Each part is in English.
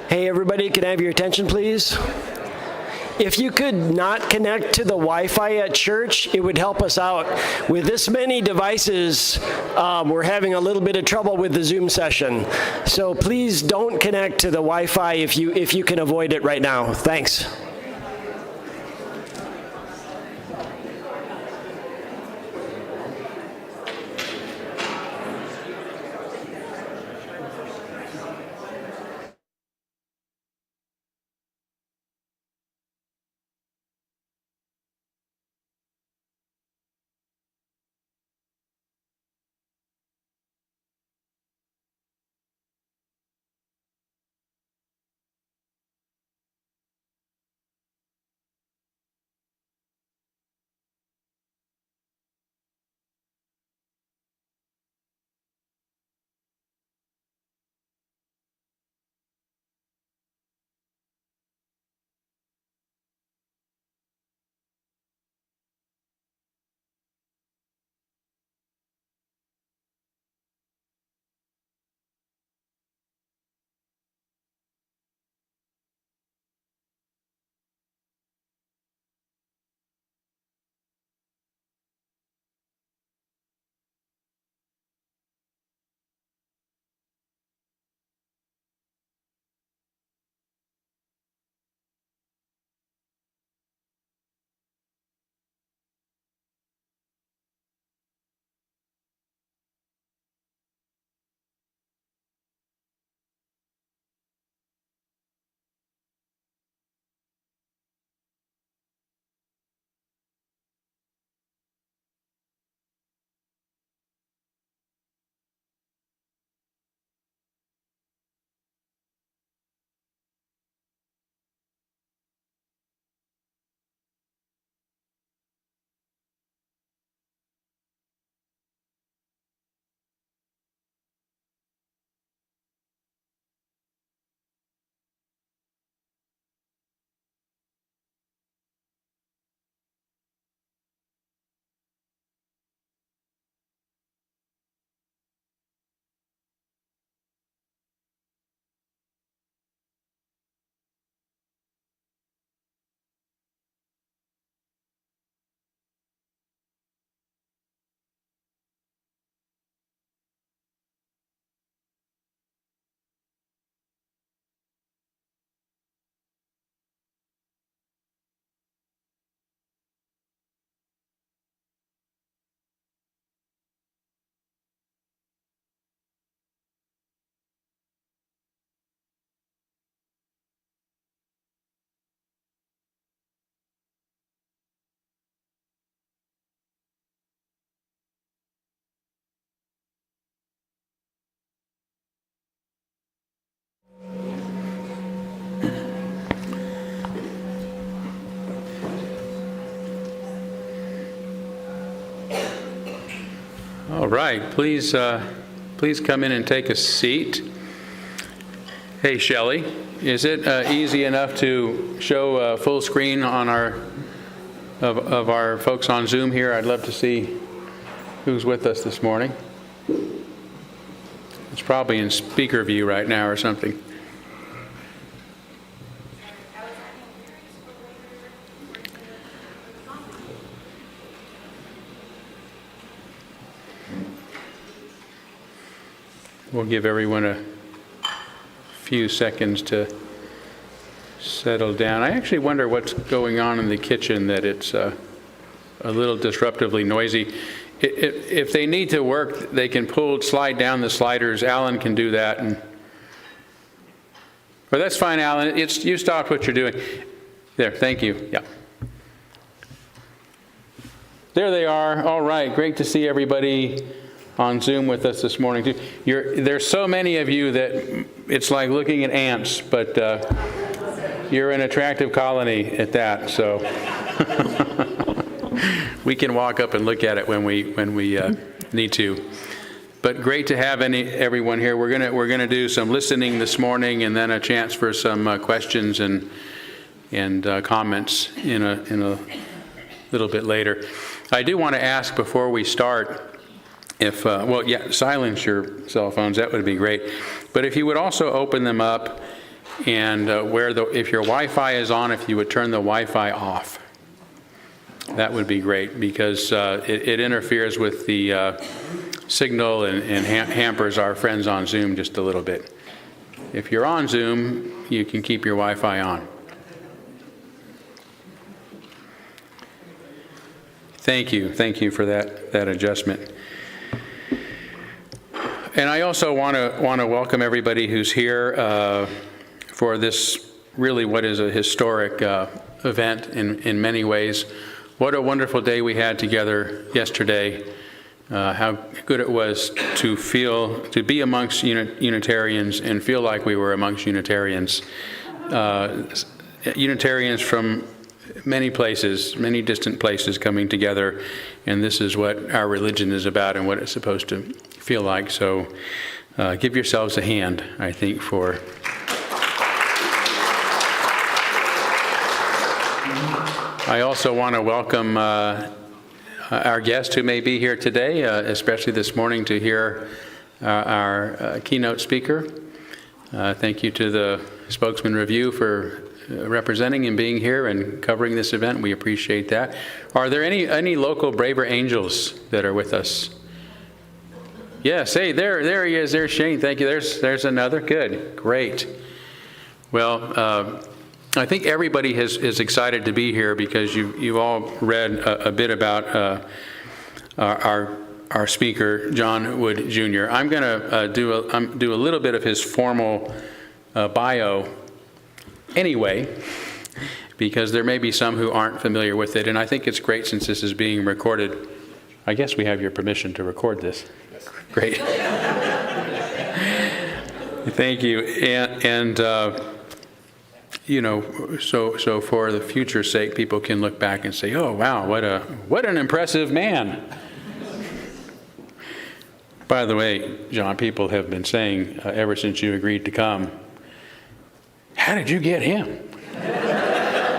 Hey everybody, can I have your attention please? If you could not connect to the Wi-Fi at church, it would help us out. With this many devices, we're having a little bit of trouble with the Zoom session. So please don't connect to the Wi-Fi if you can avoid it right now. Thanks. All right, please come in and take a seat. Hey, Shelley, is it easy enough to show full screen on of our folks on Zoom here? I'd love to see who's with us this morning. It's probably in speaker view right now or something. We'll give everyone a few seconds to settle down. I actually wonder what's going on in the kitchen, that it's a little disruptively noisy. If they need to work, they can slide down the sliders. Alan can do that. But that's fine, Alan. You stopped what you're doing. There, thank you. Yeah. There they are. All right, great to see everybody on Zoom with us this morning too. There's so many of you that it's like looking at ants, but you're an attractive colony at that. So we can walk up and look at it when we need to. But great to have everyone here. We're gonna do some listening this morning, and then a chance for some questions and comments in a little bit later. I do want to ask before we start, if, silence your cell phones, that would be great. But if you would also open them up And if your Wi-Fi is on, if you would turn the Wi-Fi off, that would be great, because it interferes with the signal and hampers our friends on Zoom just a little bit. If you're on Zoom, you can keep your Wi-Fi on. Thank you for that adjustment. And I also want to welcome everybody who's here for this really what is a historic event in many ways. What a wonderful day we had together yesterday. How good it was to be amongst Unitarians and feel like we were amongst Unitarians. Unitarians from many places, many distant places coming together, and this is what our religion is about and what it's supposed to feel like. So give yourselves a hand, I think, for... I also want to welcome our guest who may be here today, especially this morning to hear our keynote speaker. Thank you to the Spokesman Review for representing and being here and covering this event. We appreciate that. Are there any local Braver Angels that are with us? Yes, hey, there he is. There's Shane. Thank you. There's another. Good. Great. Well, I think everybody is excited to be here because you've all read a bit about our speaker, John Wood Jr. I'm going to do a little bit of his formal bio anyway, because there may be some who aren't familiar with it, and I think it's great since this is being recorded. I guess we have your permission to record this. Yes. Great. Thank you. And you know, so for the future's sake, people can look back and say, "Oh, wow, what an impressive man." By the way, John, people have been saying ever since you agreed to come, "How did you get him?"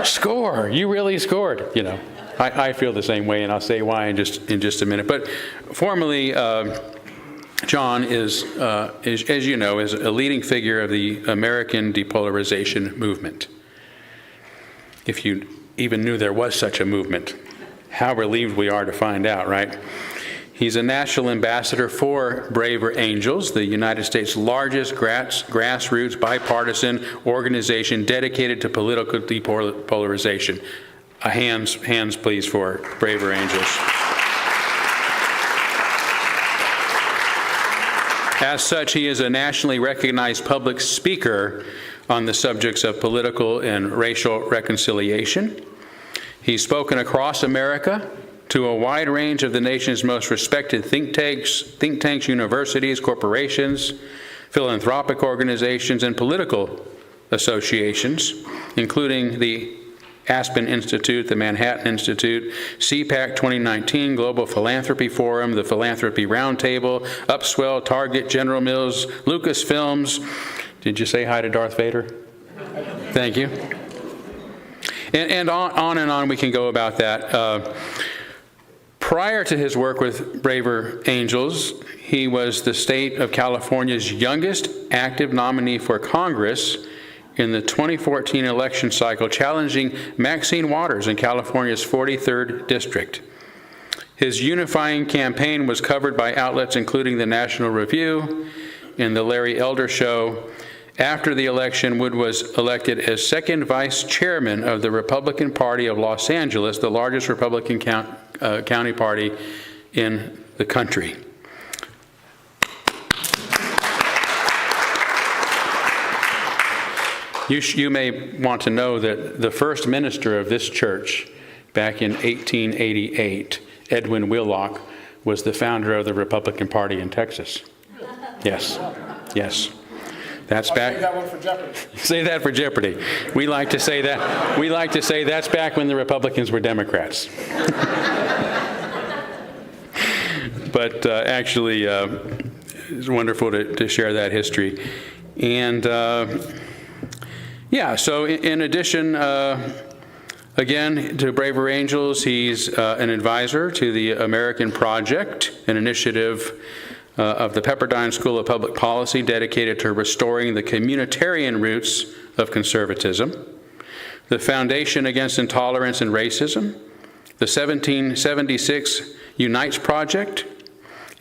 Score! You really scored. You know, I feel the same way, and I'll say why in just a minute. But formally, John is, as you know, is a leading figure of the American depolarization movement. If you even knew there was such a movement, how relieved we are to find out, right? He's a national ambassador for Braver Angels, the United States' largest grassroots bipartisan organization dedicated to political depolarization. Hands please for Braver Angels. As such, he is a nationally recognized public speaker on the subjects of political and racial reconciliation. He's spoken across America to a wide range of the nation's most respected think tanks, universities, corporations, philanthropic organizations, and political associations, including the Aspen Institute, the Manhattan Institute, CPAC 2019, Global Philanthropy Forum, the Philanthropy Roundtable, Upswell, Target, General Mills, Lucasfilms. Did you say hi to Darth Vader? Thank you. And on we can go about that. Prior to his work with Braver Angels, he was the state of California's youngest active nominee for Congress in the 2014 election cycle, challenging Maxine Waters in California's 43rd district. His unifying campaign was covered by outlets including the National Review and the Larry Elder Show. After the election, Wood was elected as second vice chairman of the Republican Party of Los Angeles, the largest Republican county party in the country. You may want to know that the first minister of this church back in 1888, Edwin Willock, was the founder of the Republican Party in Texas. Yes. That's back. Save that one for Jeopardy. Say that for Jeopardy. We like to say that. We like to say that's back when the Republicans were Democrats. But actually, it's wonderful to share that history. And so in addition, again, to Braver Angels, he's an advisor to the American Project, an initiative of the Pepperdine School of Public Policy dedicated to restoring the communitarian roots of Conservatism, the Foundation Against Intolerance and Racism, the 1776 Unites Project,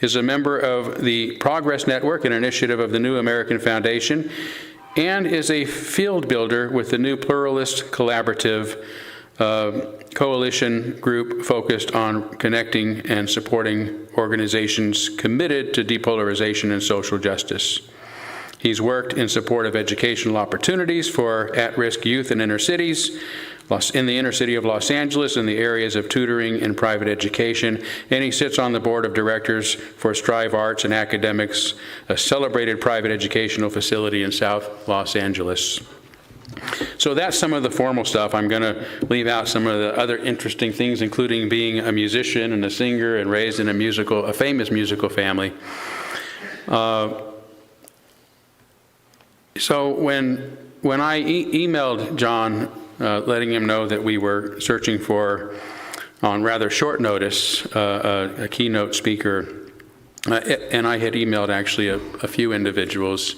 is a member of the Progress Network, an initiative of the New American Foundation, and is a field builder with the New Pluralist Collaborative coalition group focused on connecting and supporting organizations committed to depolarization and social justice. He's worked in support of educational opportunities for at-risk youth in inner cities, in the inner city of Los Angeles, in the areas of tutoring and private education, and he sits on the board of directors for Strive Arts and Academics, a celebrated private educational facility in South Los Angeles. So that's some of the formal stuff. I'm going to leave out some of the other interesting things, including being a musician and a singer and raised in a famous musical family. So when I emailed John, letting him know that we were searching for, on rather short notice, a keynote speaker, and I had emailed actually a few individuals,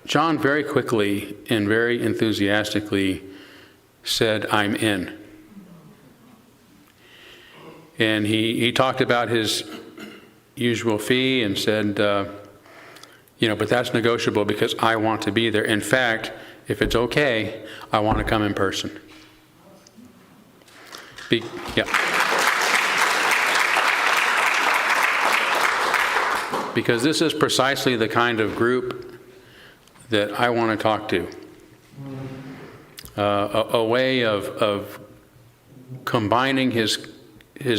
John very quickly and very enthusiastically said, "I'm in." And he talked about his usual fee and said, but that's negotiable because I want to be there. In fact, if it's okay, I want to come in person. Because this is precisely the kind of group that I want to talk to. A way of combining his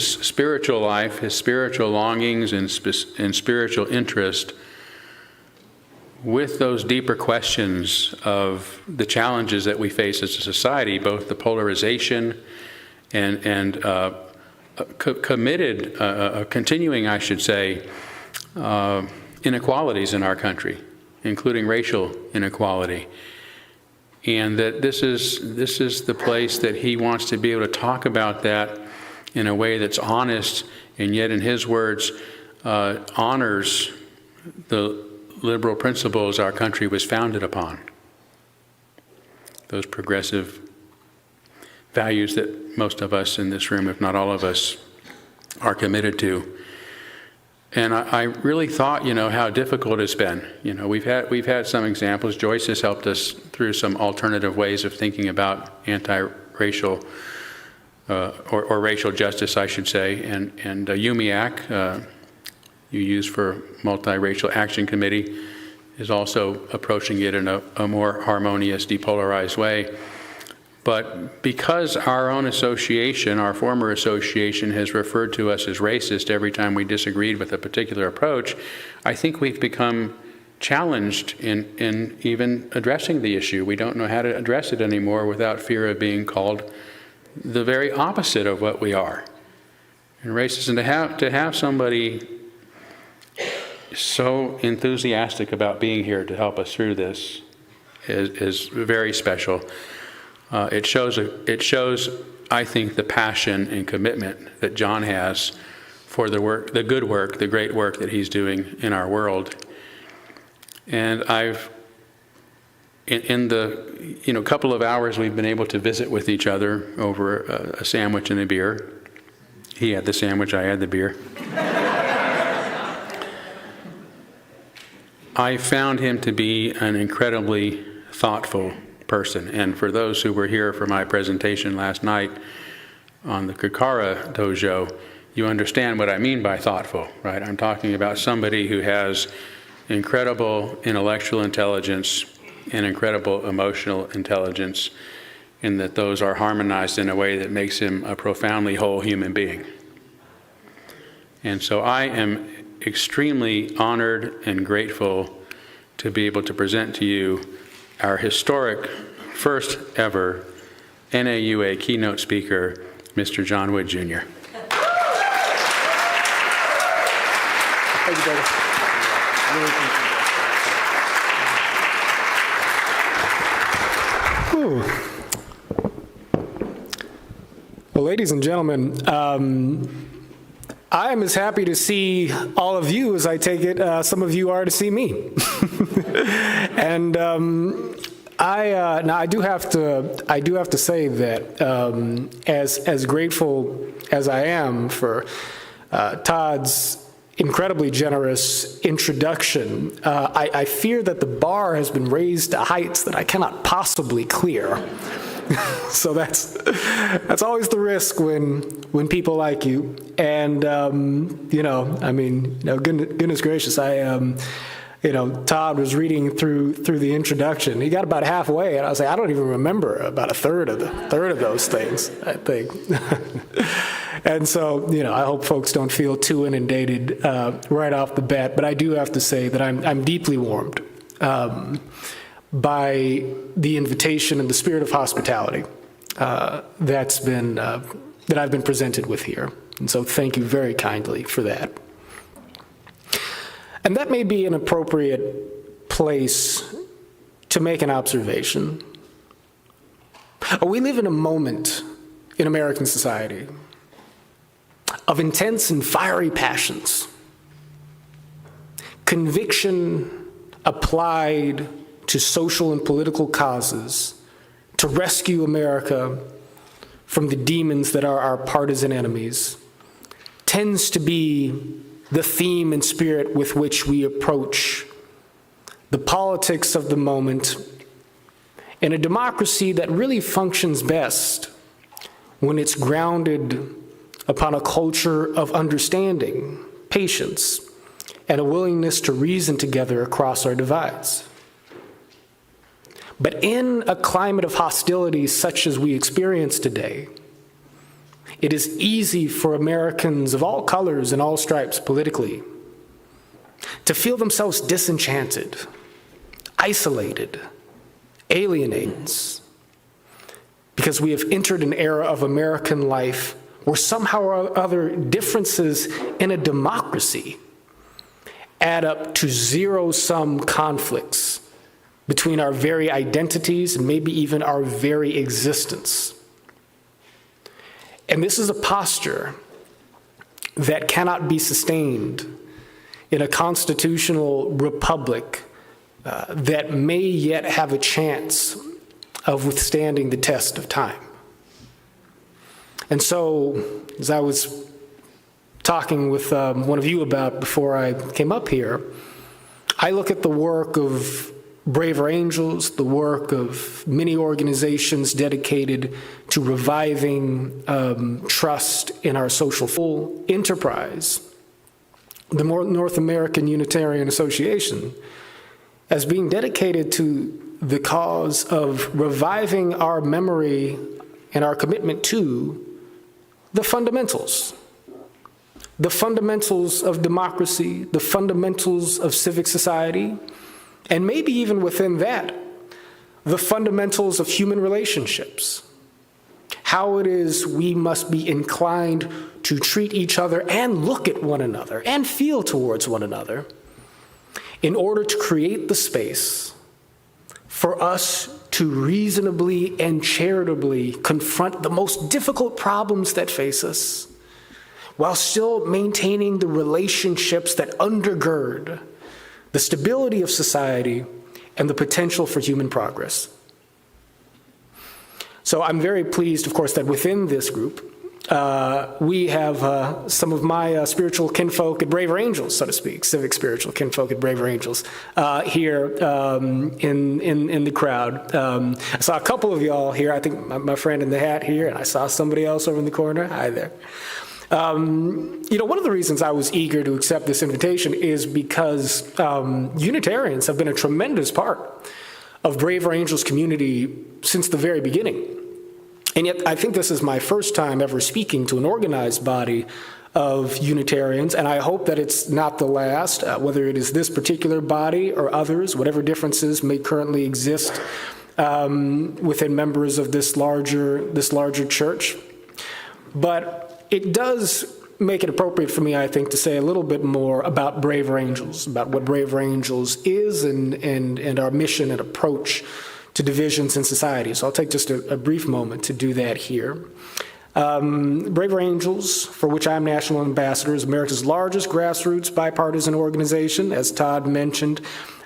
spiritual life, his spiritual longings and spiritual interest with those deeper questions of the challenges that we face as a society, both the polarization and continuing, I should say, inequalities in our country, including racial inequality. And that this is the place that he wants to be able to talk about that in a way that's honest, and yet, in his words, honors the liberal principles our country was founded upon. Those progressive values that most of us in this room, if not all of us, are committed to. And I really thought, how difficult it's been. We've had some examples. Joyce has helped us through some alternative ways of thinking about anti-racial or racial justice, I should say. And UMIAC, you use for Multiracial Action Committee, is also approaching it in a more harmonious, depolarized way. But because our own association, our former association, has referred to us as racist every time we disagreed with a particular approach, I think we've become challenged in even addressing the issue. We don't know how to address it anymore without fear of being called the very opposite of what we are. And racist, and to have somebody so enthusiastic about being here to help us through this is very special. It shows, I think, the passion and commitment that John has for the work, the good work, the great work that he's doing in our world. And in the couple of hours we've been able to visit with each other over a sandwich and a beer. He had the sandwich, I had the beer. I found him to be an incredibly thoughtful person. And for those who were here for my presentation last night on the Kukara Dojo, you understand what I mean by thoughtful, right? I'm talking about somebody who has incredible intellectual intelligence and incredible emotional intelligence, and that those are harmonized in a way that makes him a profoundly whole human being. And so I am extremely honored and grateful to be able to present to you our historic first ever NAUA keynote speaker, Mr. John Wood, Jr. Thank you, brother. Really Well, ladies and gentlemen, I am as happy to see all of you as I take it some of you are to see me. And I do have to say that as grateful as I am for Todd's incredibly generous introduction, I fear that the bar has been raised to heights that I cannot possibly clear. So that's always the risk when people like you. And goodness gracious, Todd was reading through the introduction. He got about halfway, and I was like, I don't even remember about a third of those things, I think. And so, I hope folks don't feel too inundated right off the bat. But I do have to say that I'm deeply warmed by the invitation and the spirit of hospitality that I've been presented with here. And so thank you very kindly for that. And that may be an appropriate place to make an observation. We live in a moment in American society of intense and fiery passions, conviction applied to social and political causes to rescue America from the demons that are our partisan enemies, tends to be the theme and spirit with which we approach the politics of the moment in a democracy that really functions best when it's grounded upon a culture of understanding, patience, and a willingness to reason together across our divides. But in a climate of hostility such as we experience today, it is easy for Americans of all colors and all stripes politically to feel themselves disenchanted, isolated, alienated, because we have entered an era of American life where somehow or other differences in a democracy add up to zero-sum conflicts between our very identities and maybe even our very existence. And this is a posture that cannot be sustained in a constitutional republic that may yet have a chance of withstanding the test of time. And so, as I was talking with one of you about before I came up here, I look at the work of Braver Angels, the work of many organizations dedicated to reviving trust in our social full enterprise, the North American Unitarian Association, as being dedicated to the cause of reviving our memory and our commitment to the fundamentals of democracy, the fundamentals of civic society, and maybe even within that, the fundamentals of human relationships. How it is we must be inclined to treat each other and look at one another and feel towards one another in order to create the space for us to reasonably and charitably confront the most difficult problems that face us while still maintaining the relationships that undergird the stability of society and the potential for human progress. So I'm very pleased, of course, that within this group, we have some of my spiritual kinfolk at Braver Angels, so to speak, civic spiritual kinfolk at Braver Angels here in the crowd. I saw a couple of y'all here. I think my friend in the hat here, and I saw somebody else over in the corner. Hi there. One of the reasons I was eager to accept this invitation is because Unitarians have been a tremendous part of Braver Angels community since the very beginning. And yet I think this is my first time ever speaking to an organized body of Unitarians, and I hope that it's not the last, whether it is this particular body or others, whatever differences may currently exist within members of this larger church. But it does make it appropriate for me, I think, to say a little bit more about Braver Angels, about what Braver Angels is and our mission and approach to divisions in society. So I'll take just a brief moment to do that here. Braver Angels, for which I'm National Ambassador, is America's largest grassroots bipartisan organization, as Todd mentioned,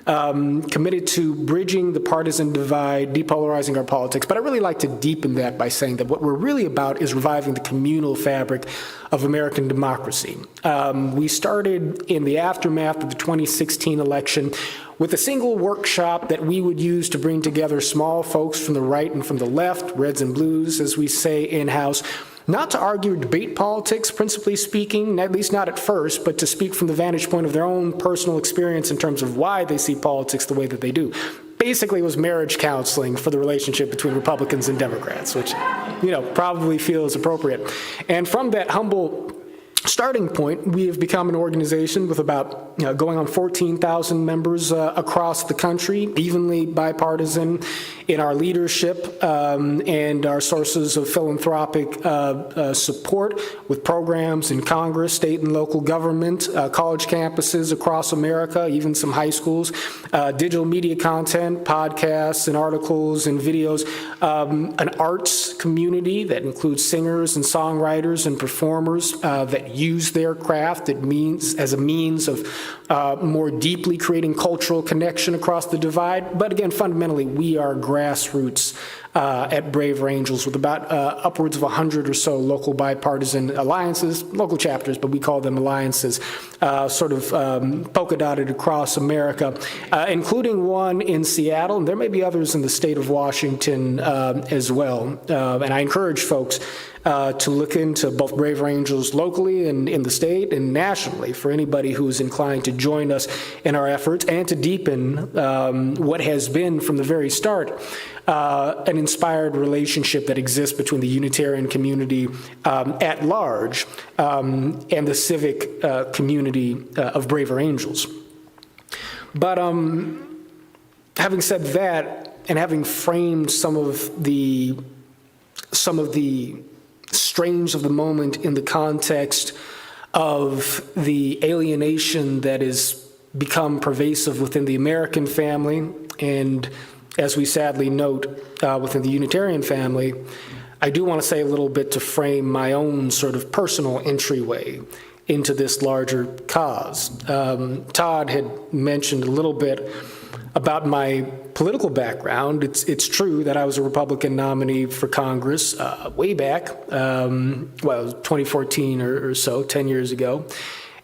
committed to bridging the partisan divide, depolarizing our politics. But I really like to deepen that by saying that what we're really about is reviving the communal fabric of American democracy. We started in the aftermath of the 2016 election with a single workshop that we would use to bring together small folks from the right and from the left, reds and blues, as we say in-house, not to argue or debate politics, principally speaking, at least not at first, but to speak from the vantage point of their own personal experience in terms of why they see politics the way that they do. Basically, it was marriage counseling for the relationship between Republicans and Democrats, which, probably feels appropriate. And from that humble starting point, we have become an organization with about going on 14,000 members across the country, evenly bipartisan in our leadership and our sources of philanthropic support with programs in Congress, state and local government, college campuses across America, even some high schools, digital media content, podcasts and articles and videos, an arts community that includes singers and songwriters and performers that use their craft as a means of more deeply creating cultural connection across the divide. But again, fundamentally, we are grassroots at Braver Angels with about upwards of 100 or so local bipartisan alliances, local chapters, but we call them alliances, polka dotted across America, including one in Seattle, and there may be others in the state of Washington as well. And I encourage folks to look into both Braver Angels locally and in the state and nationally for anybody who is inclined to join us in our efforts and to deepen what has been from the very start an inspired relationship that exists between the Unitarian community at large and the civic community of Braver Angels. But having said that, and having framed some of the strange of the moment in the context of the alienation that has become pervasive within the American family, and as we sadly note within the Unitarian family, I do want to say a little bit to frame my own sort of personal entryway into this larger cause. Todd had mentioned a little bit about my political background. It's true that I was a Republican nominee for Congress way back, 2014 or so, 10 years ago.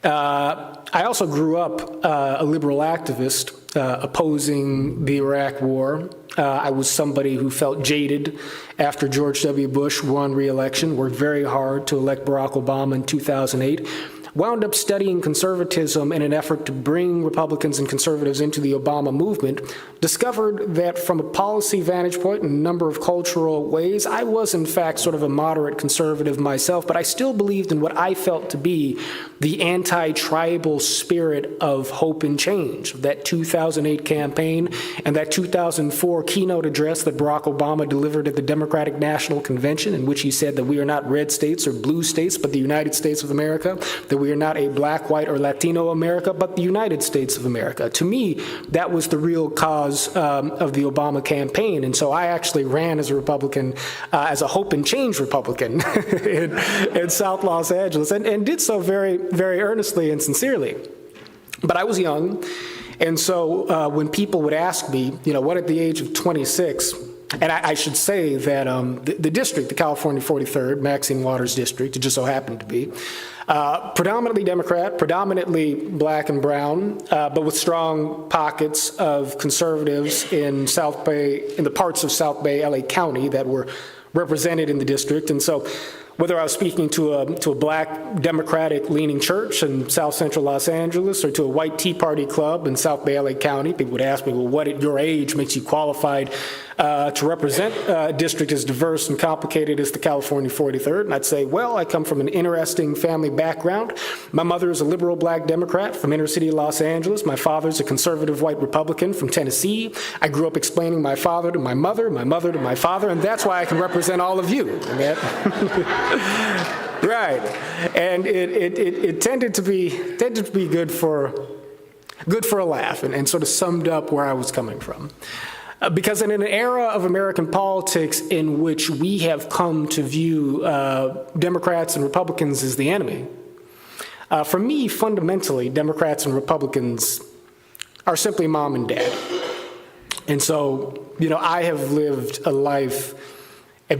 I also grew up a liberal activist opposing the Iraq War. I was somebody who felt jaded after George W. Bush won re-election, worked very hard to elect Barack Obama in 2008, wound up studying conservatism in an effort to bring Republicans and conservatives into the Obama movement, discovered that from a policy vantage point in a number of cultural ways, I was in fact sort of a moderate conservative myself, but I still believed in what I felt to be the anti-tribal spirit of hope and change. That 2008 campaign and that 2004 keynote address that Barack Obama delivered at the Democratic National Convention, in which he said that we are not red states or blue states, but the United States of America, that we are not a black, white, or Latino America, but the United States of America. To me, that was the real cause of the Obama campaign. And so I actually ran as a Republican, as a hope and change Republican in South Los Angeles, and did so very, very earnestly and sincerely. But I was young, and so when people would ask me, what at the age of 26, and I should say that the district, the California 43rd, Maxine Waters district, it just so happened to be, predominantly Democrat, predominantly black and brown, but with strong pockets of conservatives in South Bay, in the parts of South Bay, LA County that were represented in the district. And so whether I was speaking to a black Democratic-leaning church in South Central Los Angeles or to a white Tea Party club in South Bay, LA County, people would ask me, well, what at your age makes you qualified to represent a district as diverse and complicated as the California 43rd? And I'd say, well, I come from an interesting family background. My mother is a liberal black Democrat from inner city Los Angeles. My father's a conservative white Republican from Tennessee. I grew up explaining my father to my mother to my father, and that's why I can represent all of you. Right, and it tended to be good for a laugh, and sort of summed up where I was coming from. Because in an era of American politics in which we have come to view Democrats and Republicans as the enemy, for me, fundamentally, Democrats and Republicans are simply mom and dad. And so, I have lived a life at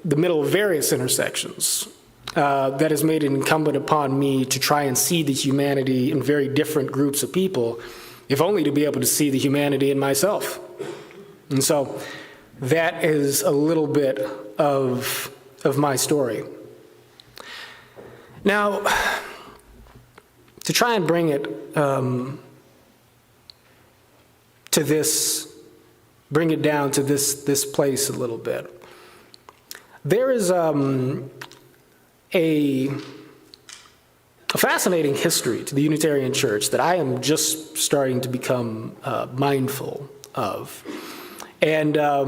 the middle of various intersections that has made it incumbent upon me to try and see the humanity in very different groups of people, if only to be able to see the humanity in myself. And so that is a little bit of my story. Now, to try and bring it bring it down to this place a little bit. There is a fascinating history to the Unitarian Church that I am just starting to become mindful of. And I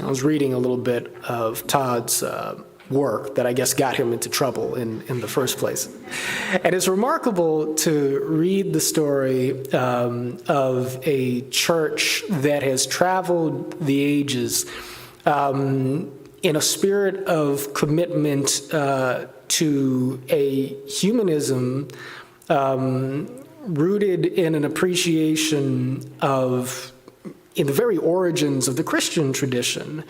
was reading a little bit of Todd's work that I guess got him into trouble in the first place. And it's remarkable to read the story of a church that has traveled the ages in a spirit of commitment to a humanism rooted in an appreciation of, in the very origins of the Christian tradition,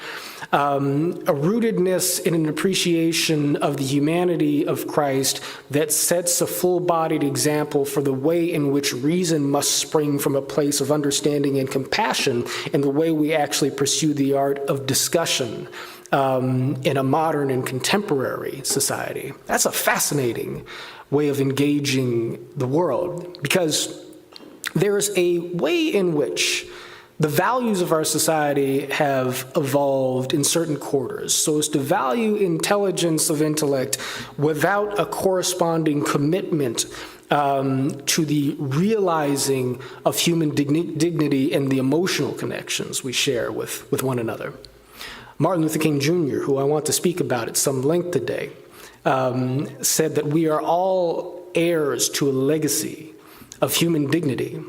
a rootedness in an appreciation of the humanity of Christ that sets a full-bodied example for the way in which reason must spring from a place of understanding and compassion in the way we actually pursue the art of discussion in a modern and contemporary society. That's a fascinating way of engaging the world, because there is a way in which the values of our society have evolved in certain quarters so as to value intelligence of intellect without a corresponding commitment to the realizing of human dignity and the emotional connections we share with one another. Martin Luther King Jr., who I want to speak about at some length today, said that we are all heirs to a legacy of human dignity.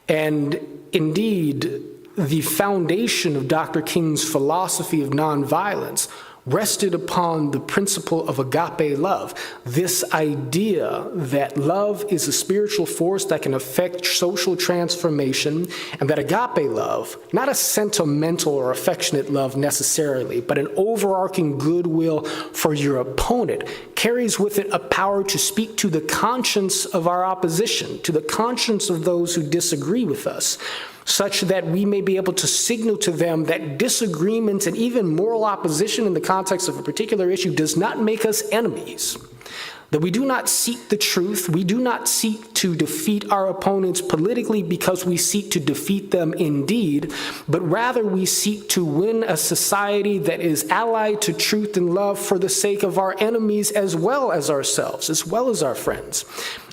And indeed, the foundation of Dr. King's philosophy of nonviolence rested upon the principle of agape love, this idea that love is a spiritual force that can affect social transformation, and that agape love, not a sentimental or affectionate love necessarily, but an overarching goodwill for your opponent, carries with it a power to speak to the conscience of our opposition, to the conscience of those who disagree with us, such that we may be able to signal to them that disagreement and even moral opposition in the context of a particular issue does not make us enemies. That we do not seek the truth, we do not seek to defeat our opponents politically because we seek to defeat them indeed, but rather we seek to win a society that is allied to truth and love for the sake of our enemies as well as ourselves, as well as our friends.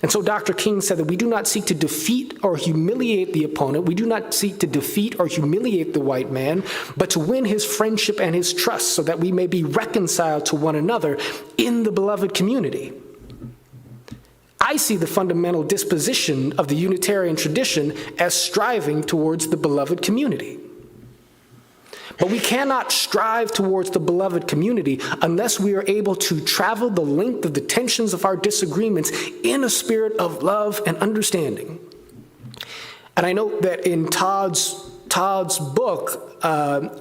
And so Dr. King said that we do not seek to defeat or humiliate the opponent, we do not seek to defeat or humiliate the white man, but to win his friendship and his trust so that we may be reconciled to one another in the beloved community. I see the fundamental disposition of the Unitarian tradition as striving towards the beloved community. But we cannot strive towards the beloved community unless we are able to travel the length of the tensions of our disagreements in a spirit of love and understanding. And I know that in Todd's book,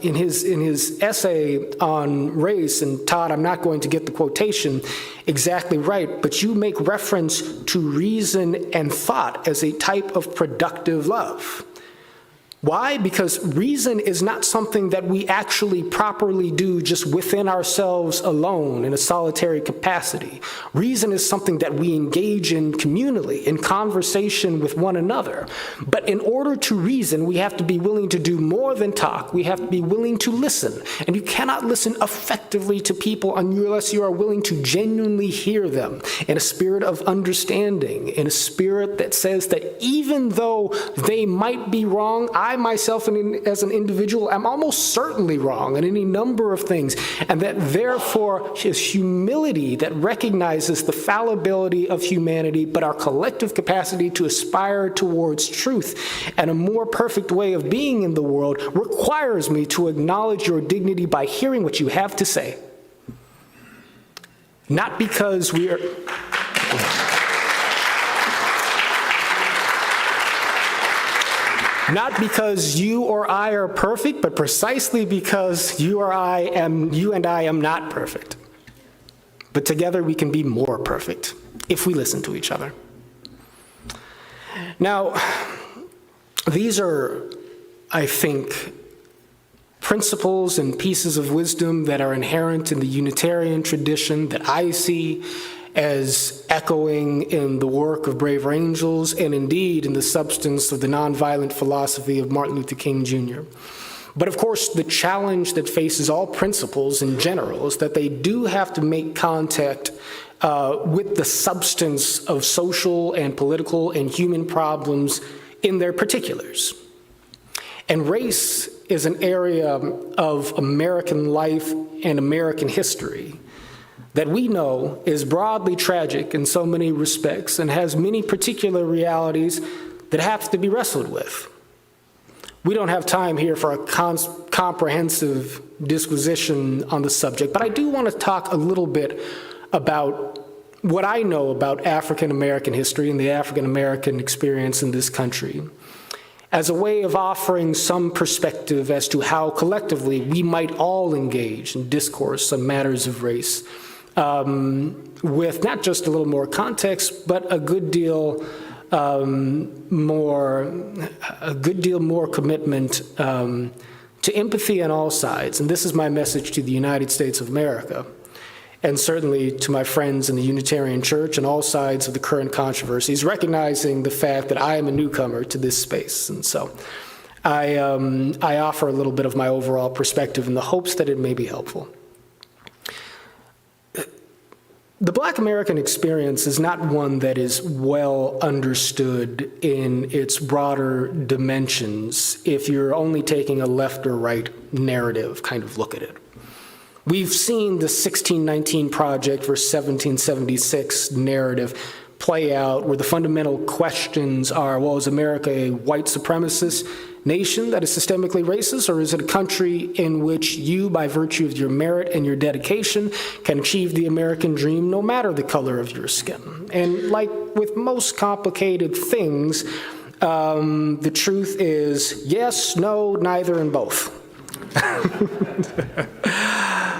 in his essay on race, and Todd, I'm not going to get the quotation exactly right, but you make reference to reason and thought as a type of productive love. Why? Because reason is not something that we actually properly do just within ourselves alone in a solitary capacity. Reason is something that we engage in communally, in conversation with one another. But in order to reason, we have to be willing to do more than talk. We have to be willing to listen. And you cannot listen effectively to people unless you are willing to genuinely hear them in a spirit of understanding, in a spirit that says that even though they might be wrong, I myself as an individual am almost certainly wrong in any number of things, and that therefore is humility that recognizes the fallibility of humanity, but our collective capacity to aspire towards truth and a more perfect way of being in the world requires me to acknowledge your dignity by hearing what you have to say. Not because we are... Not because you or I are perfect, but precisely because you and I am not perfect. But together we can be more perfect if we listen to each other. Now, these are, I think, principles and pieces of wisdom that are inherent in the Unitarian tradition that I see as echoing in the work of Brave Angels and indeed in the substance of the nonviolent philosophy of Martin Luther King Jr. But of course, the challenge that faces all principles in general is that they do have to make contact with the substance of social and political and human problems in their particulars. And race is an area of American life and American history that we know is broadly tragic in so many respects and has many particular realities that have to be wrestled with. We don't have time here for a comprehensive disquisition on the subject, but I do want to talk a little bit about what I know about African American history and the African American experience in this country as a way of offering some perspective as to how collectively we might all engage in discourse on matters of race. With not just a little more context, but a good deal more commitment to empathy on all sides. And this is my message to the United States of America, and certainly to my friends in the Unitarian Church and all sides of the current controversies, recognizing the fact that I am a newcomer to this space. And so I offer a little bit of my overall perspective in the hopes that it may be helpful. The Black American experience is not one that is well understood in its broader dimensions if you're only taking a left or right narrative kind of look at it. We've seen the 1619 Project versus 1776 narrative play out where the fundamental questions are, well, is America a white supremacist nation that is systemically racist, or is it a country in which you, by virtue of your merit and your dedication, can achieve the American dream no matter the color of your skin? And like with most complicated things, the truth is yes, no, neither, and both.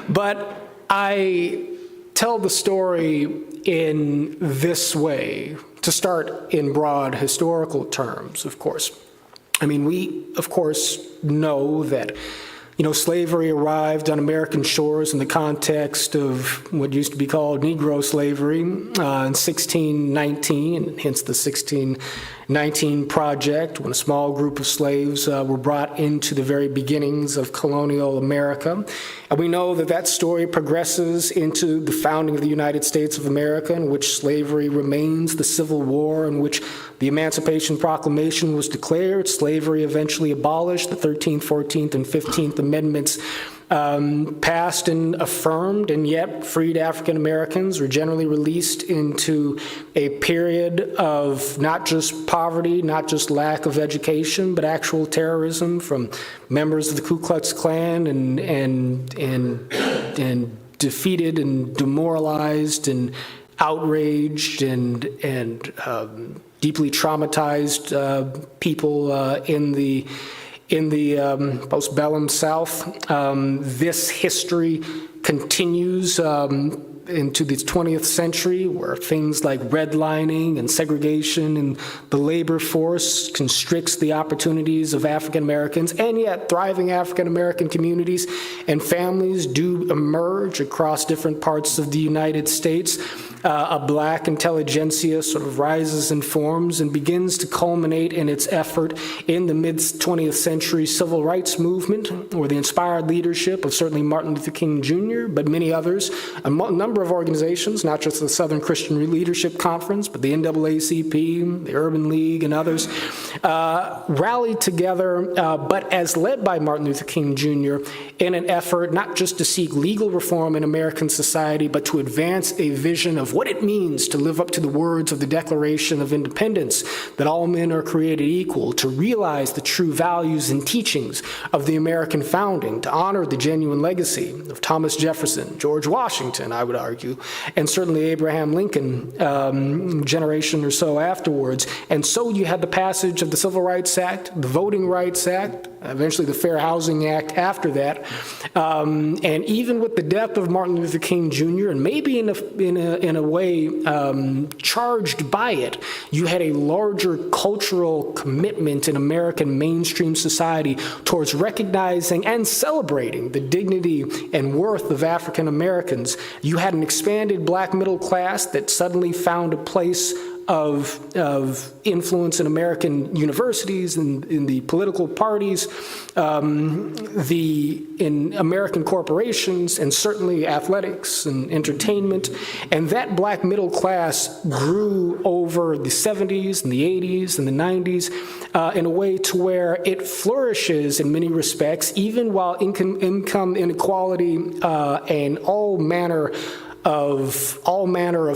But I tell the story in this way, to start in broad historical terms, of course. I mean, we, of course, know that, slavery arrived on American shores in the context of what used to be called Negro slavery in 1619, and hence the 1619 Project, when a small group of slaves were brought into the very beginnings of colonial America. And we know that that story progresses into the founding of the United States of America, in which slavery remains, the Civil War, in which the Emancipation Proclamation was declared, slavery eventually abolished, the 13th, 14th, and 15th Amendments passed and affirmed, and yet freed African Americans were generally released into a period of not just poverty, not just lack of education, but actual terrorism from members of the Ku Klux Klan and defeated and demoralized and outraged and deeply traumatized people in the postbellum South. This history continues into the 20th century, where things like redlining and segregation and the labor force constricts the opportunities of African Americans, and yet thriving African American communities and families do emerge across different parts of the United States. A Black intelligentsia sort of rises and forms and begins to culminate in its effort in the mid-20th century civil rights movement, or the inspired leadership of certainly Martin Luther King Jr. Jr., but many others, a number of organizations, not just the Southern Christian Leadership Conference, but the NAACP, the Urban League, and others, rallied together, but as led by Martin Luther King Jr., in an effort not just to seek legal reform in American society, but to advance a vision of what it means to live up to the words of the Declaration of Independence, that all men are created equal, to realize the true values and teachings of the American founding, to honor the genuine legacy of Thomas Jefferson, George Washington, I would argue, and certainly Abraham Lincoln, generation or so afterwards. And so you had the passage of the Civil Rights Act, the Voting Rights Act, eventually the Fair Housing Act after that. And even with the death of Martin Luther King Jr., and maybe in a way charged by it, you had a larger cultural commitment in American mainstream society towards recognizing and celebrating the dignity and worth of African Americans. You had an expanded black middle class that suddenly found a place of influence in American universities and in the political parties, in American corporations, and certainly athletics and entertainment. And that black middle class grew over the 70s and the 80s and the 90s in a way to where it flourishes in many respects, even while income inequality and all manner of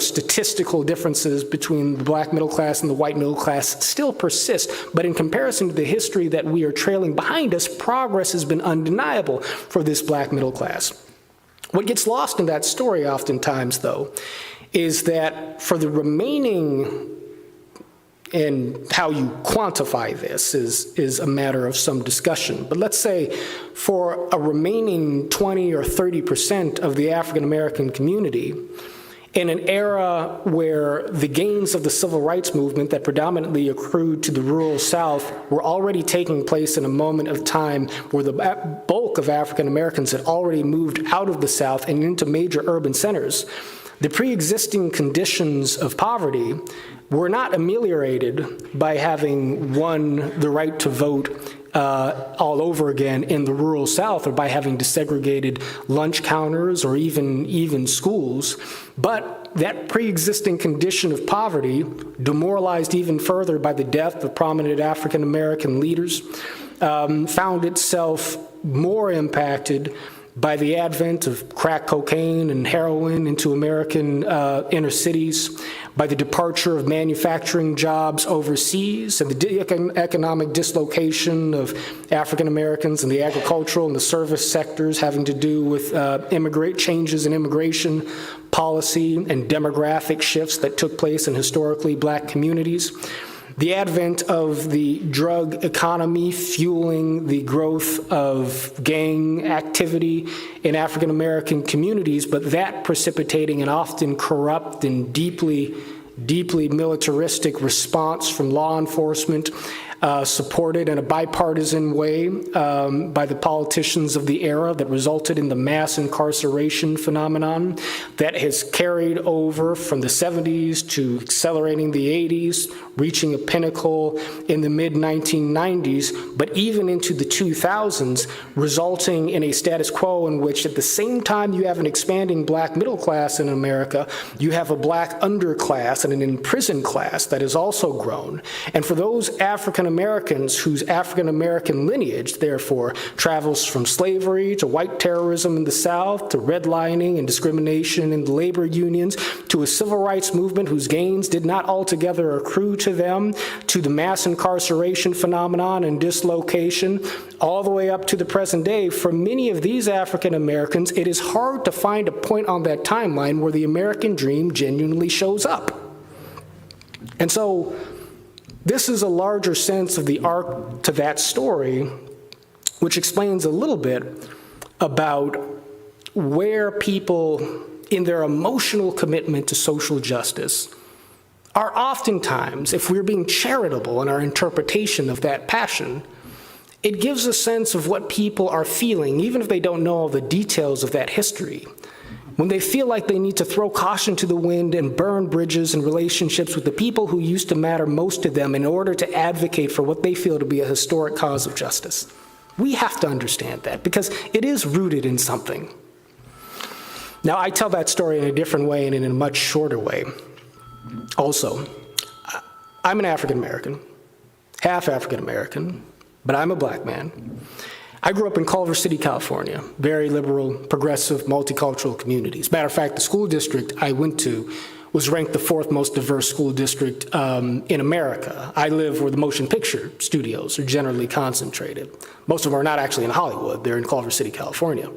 statistical differences between the black middle class and the white middle class still persist. But in comparison to the history that we are trailing behind us, progress has been undeniable for this black middle class. What gets lost in that story oftentimes, though, is that for the remaining, and how you quantify this is a matter of some discussion. But let's say for a remaining 20 or 30% of the African American community, in an era where the gains of the civil rights movement that predominantly accrued to the rural South were already taking place in a moment of time where the bulk of African Americans had already moved out of the South and into major urban centers, the pre-existing conditions of poverty were not ameliorated by having won the right to vote all over again in the rural South, or by having desegregated lunch counters or even schools. But that pre-existing condition of poverty, demoralized even further by the death of prominent African American leaders, found itself more impacted by the advent of crack cocaine and heroin into American inner cities, by the departure of manufacturing jobs overseas, and the economic dislocation of African Americans in the agricultural and the service sectors having to do with changes in immigration policy and demographic shifts that took place in historically black communities. The advent of the drug economy fueling the growth of gang activity in African American communities, but that precipitating an often corrupt and deeply militaristic response from law enforcement, supported in a bipartisan way by the politicians of the era, that resulted in the mass incarceration phenomenon that has carried over from the 70s to accelerating the 80s, reaching a pinnacle in the mid-1990s, but even into the 2000s, resulting in a status quo in which at the same time you have an expanding black middle class in America, you have a black underclass and an imprisoned class that has also grown. And for those African Americans whose African American lineage, therefore, travels from slavery to white terrorism in the South, to redlining and discrimination in the labor unions, to a civil rights movement whose gains did not altogether accrue to them, to the mass incarceration phenomenon and dislocation, all the way up to the present day, for many of these African Americans, it is hard to find a point on that timeline where the American dream genuinely shows up. And so this is a larger sense of the arc to that story, which explains a little bit about where people, in their emotional commitment to social justice, are oftentimes, if we're being charitable in our interpretation of that passion, it gives a sense of what people are feeling, even if they don't know all the details of that history, when they feel like they need to throw caution to the wind and burn bridges and relationships with the people who used to matter most to them in order to advocate for what they feel to be a historic cause of justice. We have to understand that because it is rooted in something. Now, I tell that story in a different way and in a much shorter way. Also, I'm an African American, half African American, but I'm a black man. I grew up in Culver City, California, very liberal, progressive, multicultural communities. Matter of fact, the school district I went to was ranked the 4th most diverse school district in America. I live where the motion picture studios are generally concentrated. Most of them are not actually in Hollywood, they're in Culver City, California.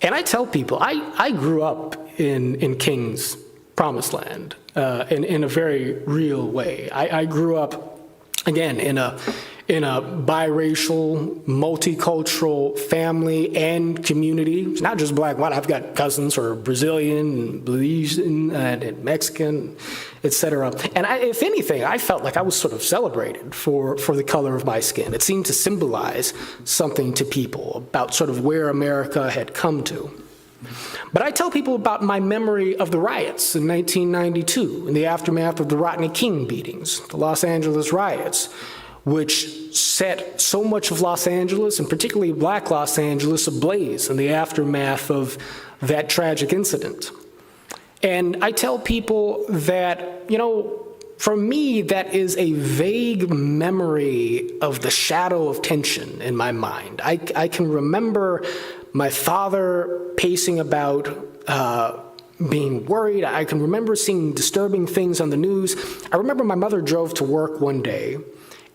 And I tell people, I grew up in King's Promised Land in a very real way. I grew up, again, in a biracial, multicultural family and community. It's not just black and white. I've got cousins who are Brazilian, Belizean, and Mexican, et cetera. And if anything, I felt like I was sort of celebrated for the color of my skin. It seemed to symbolize something to people about sort of where America had come to. But I tell people about my memory of the riots in 1992, in the aftermath of the Rodney King beatings, the Los Angeles riots, which set so much of Los Angeles, and particularly black Los Angeles, ablaze in the aftermath of that tragic incident. And I tell people that, for me, that is a vague memory of the shadow of tension in my mind. I can remember my father pacing about, being worried. I can remember seeing disturbing things on the news. I remember my mother drove to work one day,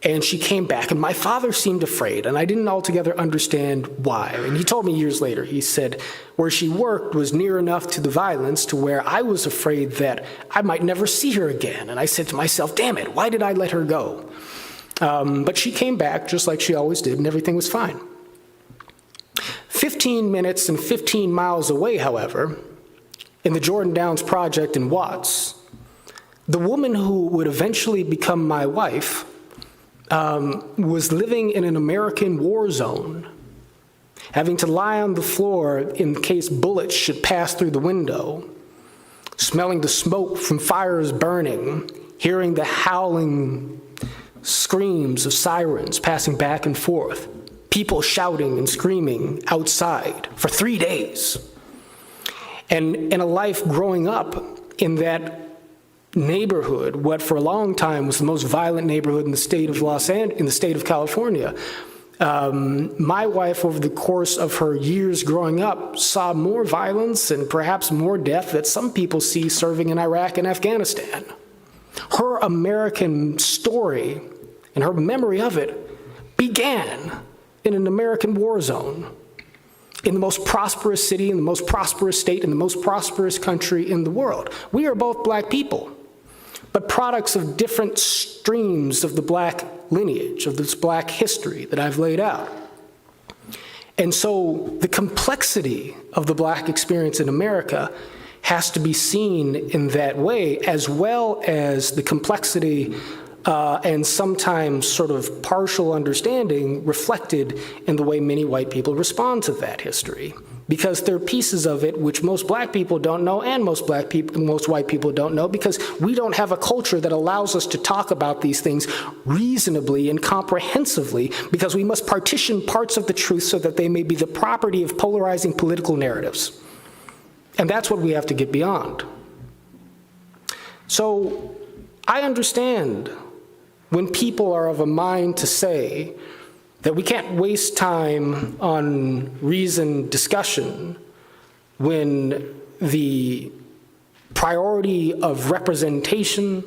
and she came back, and my father seemed afraid, and I didn't altogether understand why. And he told me years later, he said, where she worked was near enough to the violence to where I was afraid that I might never see her again. And I said to myself, damn it, why did I let her go? But she came back just like she always did, and everything was fine. 15 minutes and 15 miles away, however, in the Jordan Downs project in Watts, the woman who would eventually become my wife was living in an American war zone, having to lie on the floor in case bullets should pass through the window, smelling the smoke from fires burning, hearing the howling screams of sirens passing back and forth, people shouting and screaming outside for 3 days. And in a life growing up in that neighborhood, what for a long time was the most violent neighborhood in the state of California. My wife, over the course of her years growing up, saw more violence and perhaps more death that some people see serving in Iraq and Afghanistan. Her American story and her memory of it began in an American war zone, in the most prosperous city, in the most prosperous state, in the most prosperous country in the world. We are both black people, but products of different streams of the black lineage, of this black history that I've laid out. And so the complexity of the black experience in America has to be seen in that way, as well as the complexity and sometimes sort of partial understanding reflected in the way many white people respond to that history. Because there are pieces of it which most black people don't know and most white people don't know, because we don't have a culture that allows us to talk about these things reasonably and comprehensively, because we must partition parts of the truth so that they may be the property of polarizing political narratives. And that's what we have to get beyond. So I understand when people are of a mind to say that we can't waste time on reasoned discussion when the priority of representation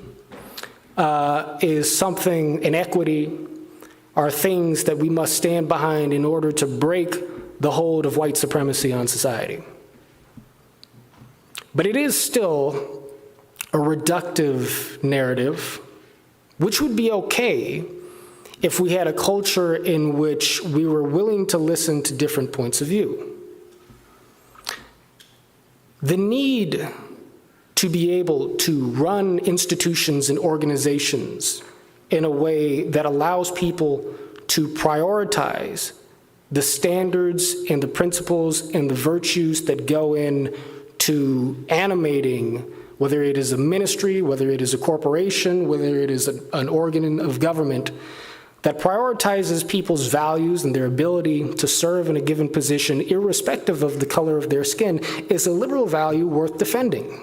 is something, inequity, are things that we must stand behind in order to break the hold of white supremacy on society. But it is still a reductive narrative, which would be okay if we had a culture in which we were willing to listen to different points of view. The need to be able to run institutions and organizations in a way that allows people to prioritize the standards and the principles and the virtues that go in to animating, whether it is a ministry, whether it is a corporation, whether it is an organ of government, that prioritizes people's values and their ability to serve in a given position, irrespective of the color of their skin, is a liberal value worth defending.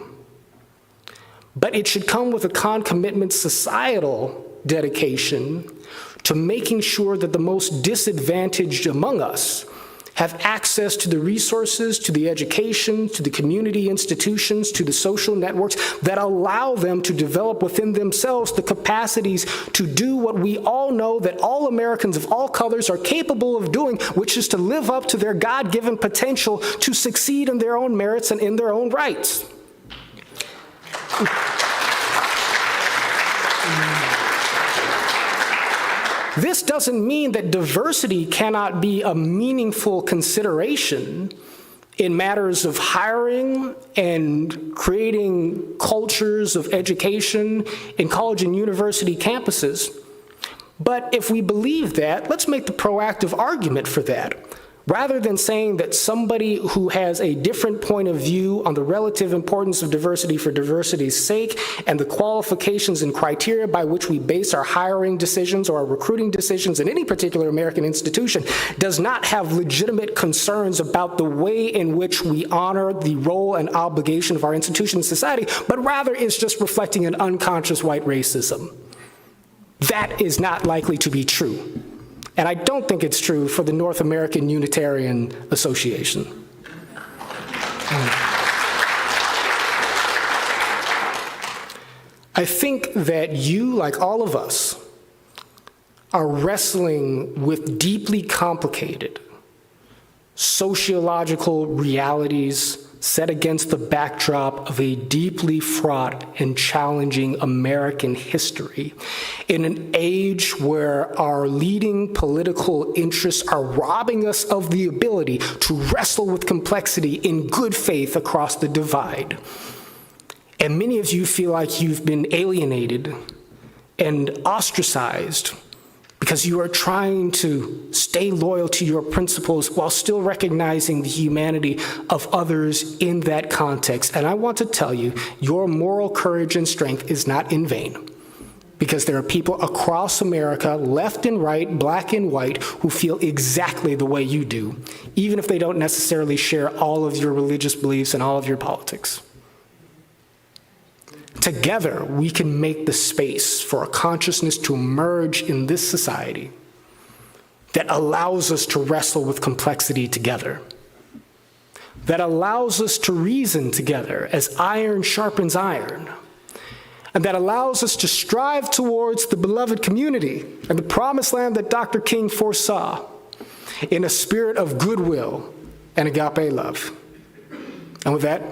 But it should come with a concomitant societal dedication to making sure that the most disadvantaged among us have access to the resources, to the education, to the community institutions, to the social networks that allow them to develop within themselves the capacities to do what we all know that all Americans of all colors are capable of doing, which is to live up to their God-given potential to succeed in their own merits and in their own rights. This doesn't mean that diversity cannot be a meaningful consideration in matters of hiring and creating cultures of education in college and university campuses. But if we believe that, let's make the proactive argument for that. Rather than saying that somebody who has a different point of view on the relative importance of diversity for diversity's sake and the qualifications and criteria by which we base our hiring decisions or our recruiting decisions in any particular American institution does not have legitimate concerns about the way in which we honor the role and obligation of our institution in society, but rather is just reflecting an unconscious white racism. That is not likely to be true. And I don't think it's true for the North American Unitarian Association. I think that you, like all of us, are wrestling with deeply complicated sociological realities set against the backdrop of a deeply fraught and challenging American history in an age where our leading political interests are robbing us of the ability to wrestle with complexity in good faith across the divide. And many of you feel like you've been alienated and ostracized because you are trying to stay loyal to your principles while still recognizing the humanity of others in that context. And I want to tell you, your moral courage and strength is not in vain, because there are people across America, left and right, black and white, who feel exactly the way you do, even if they don't necessarily share all of your religious beliefs and all of your politics. Together, we can make the space for a consciousness to emerge in this society that allows us to wrestle with complexity together, that allows us to reason together as iron sharpens iron, and that allows us to strive towards the beloved community and the promised land that Dr. King foresaw in a spirit of goodwill and agape love. And with that,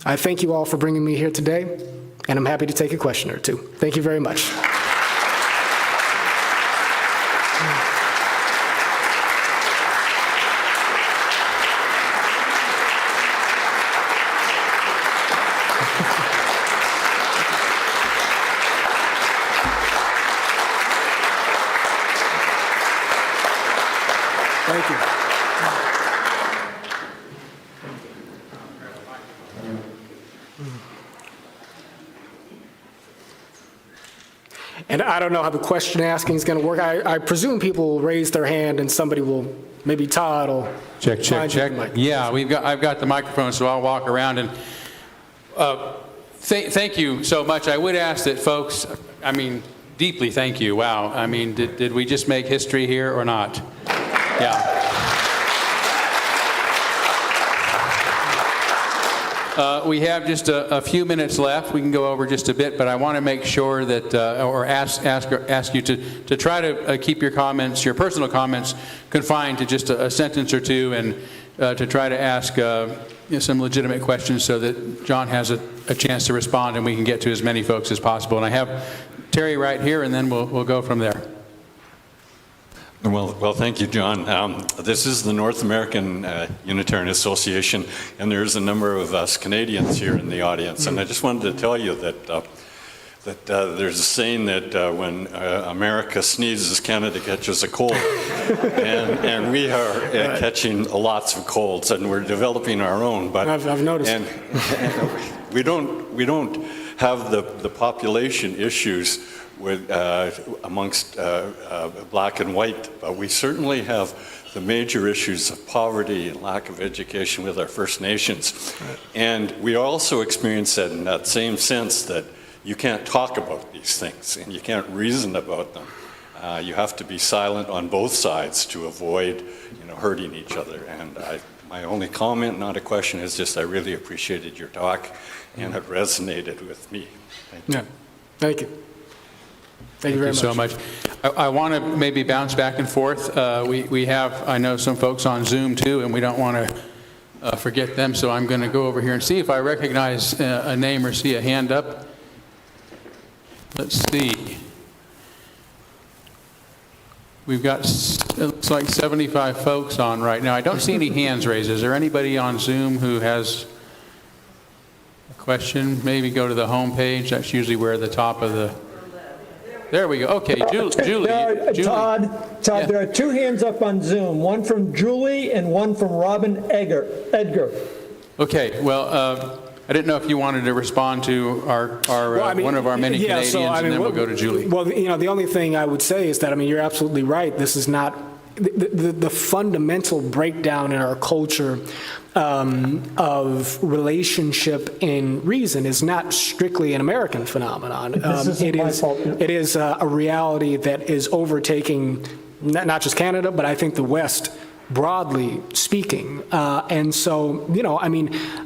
I thank you all for bringing me here today, and I'm happy to take a question or two. Thank you very much. Thank you. And I don't know how the question asking is going to work. I presume people will raise their hand and somebody will, maybe Todd will. Check. Yeah, I've got the microphone, so I'll walk around. And thank you so much. I would ask that folks, deeply thank you. Wow. Did we just make history here or not? Yeah. We have just a few minutes left. We can go over just a bit, but I want to make sure that, or ask you to try to keep your comments, your personal comments, confined to just a sentence or two, and to try to ask some legitimate questions so that John has a chance to respond and we can get to as many folks as possible. And I have Terry right here, and then we'll go from there. Well, thank you, John. This is the North American Unitarian Association, and there's a number of us Canadians here in the audience. And I just wanted to tell you that there's a saying that when America sneezes, Canada catches a cold. and we are catching lots of colds, and we're developing our own. But I've noticed. And we don't have the population issues amongst black and white, but we certainly have the major issues of poverty and lack of education with our First Nations. Right. And we also experience that in that same sense that you can't talk about these things and you can't reason about them. You have to be silent on both sides to avoid, hurting each other. And my only comment, not a question, is just I really appreciated your talk, and it resonated with me. Thank you. Yeah. Thank you. Thank you very much. So much. I want to maybe bounce back and forth. We have, I know, some folks on Zoom too, and we don't want to forget them, so I'm going to go over here and see if I recognize a name or see a hand up. Let's see. We've got, it looks like 75 folks on right now. I don't see any hands raised. Is there anybody on Zoom who has a question? Maybe go to the home page. That's usually where the top of the... There we go. Okay, Julie. Todd, Yeah. there are two hands up on Zoom, one from Julie and one from Robin Edgar. Okay, well, I didn't know if you wanted to respond to one of our many Canadians, and then we'll go to Julie. Well, the only thing I would say is that, you're absolutely right. This is not the fundamental breakdown in our culture of relationship and reason is not strictly an American phenomenon. It is a reality that is overtaking not just Canada, but I think the West, broadly speaking. And so,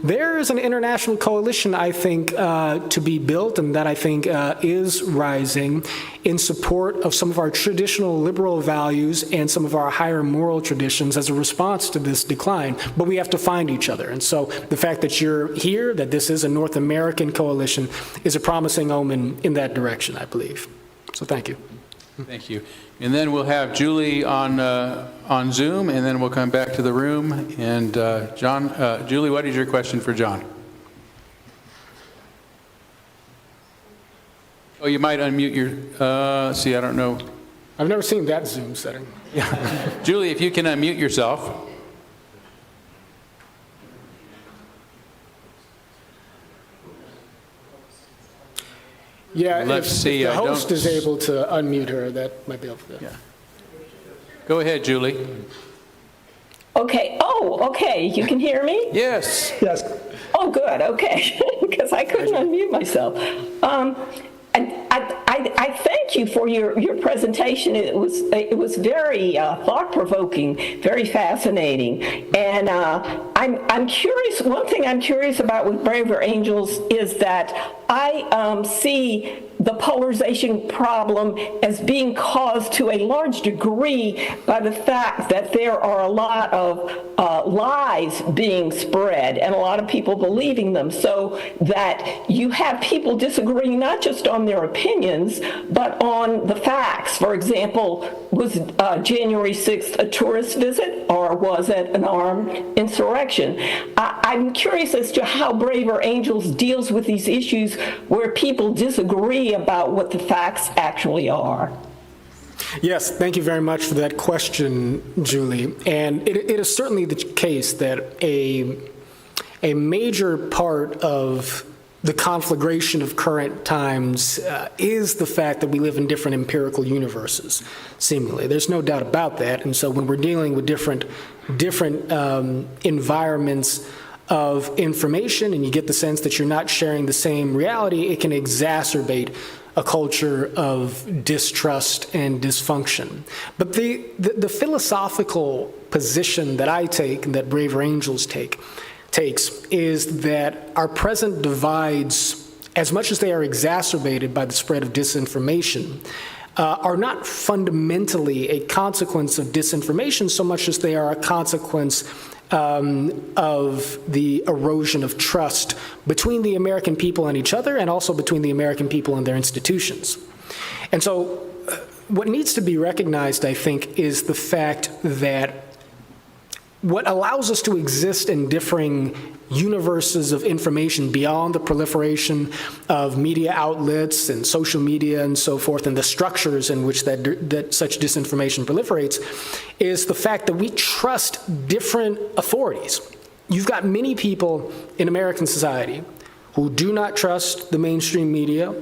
there is an international coalition, I think, to be built, and that I think is rising in support of some of our traditional liberal values and some of our higher moral traditions as a response to this decline. But we have to find each other. And so the fact that you're here, that this is a North American coalition, is a promising omen in that direction, I believe. So thank you. Thank you. And then we'll have Julie on Zoom, and then we'll come back to the room. And Julie, what is your question for John? Oh, you might unmute your, see, I don't know. I've never seen that Zoom setting. Yeah. Julie, if you can unmute yourself. Yeah, Let's see. If the host is able to unmute her, that might be helpful. Yeah. Go ahead, Julie. Okay. Oh, okay. You can hear me? Yes. Yes. Oh, good. Okay. Because I couldn't unmute myself. I thank you for your presentation. It was very thought-provoking, very fascinating, and I'm curious. One thing I'm curious about with Braver Angels is that I see the polarization problem as being caused to a large degree by the fact that there are a lot of lies being spread and a lot of people believing them, so that you have people disagreeing not just on their opinions, but on the facts. For example, was January 6th a tourist visit, or was it an armed insurrection? I'm curious as to how Braver Angels deals with these issues where people disagree about what the facts actually are. Yes, thank you very much for that question, Julie. And it is certainly the case that a major part of the conflagration of current times is the fact that we live in different empirical universes, seemingly. There's no doubt about that. And so when we're dealing with different environments of information, and you get the sense that you're not sharing the same reality, it can exacerbate a culture of distrust and dysfunction. But the philosophical position that I take and that Braver Angels takes is that our present divides, as much as they are exacerbated by the spread of disinformation, are not fundamentally a consequence of disinformation so much as they are a consequence of the erosion of trust between the American people and each other, and also between the American people and their institutions. And so what needs to be recognized, I think, is the fact that what allows us to exist in differing universes of information beyond the proliferation of media outlets and social media and so forth, and the structures in which that such disinformation proliferates, is the fact that we trust different authorities. You've got many people in American society who do not trust the mainstream media,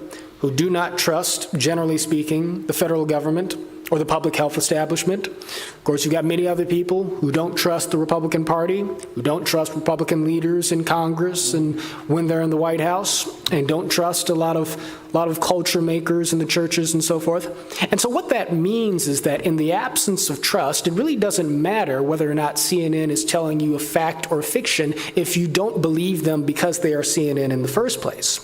who do not trust, generally speaking, the federal government or the public health establishment. Of course, you've got many other people who don't trust the Republican Party, who don't trust Republican leaders in Congress and when they're in the White House, and don't trust a lot of culture makers in the churches and so forth. And so what that means is that in the absence of trust, it really doesn't matter whether or not CNN is telling you a fact or fiction if you don't believe them because they are CNN in the first place.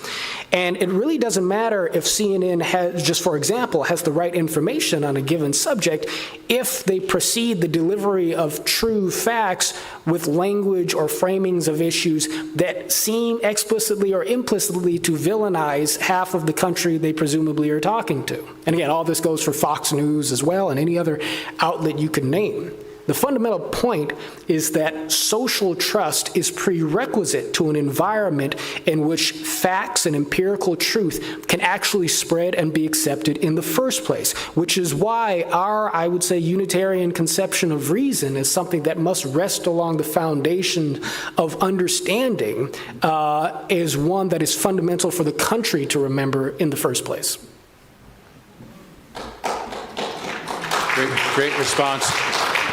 And it really doesn't matter if CNN has, just for example, has the right information on a given subject if they precede the delivery of true facts with language or framings of issues that seem explicitly or implicitly to villainize half of the country they presumably are talking to. And again, all this goes for Fox News as well and any other outlet you can name. The fundamental point is that social trust is prerequisite to an environment in which facts and empirical truth can actually spread and be accepted in the first place, which is why our, I would say, Unitarian conception of reason is something that must rest along the foundation of understanding is one that is fundamental for the country to remember in the first place. Great response.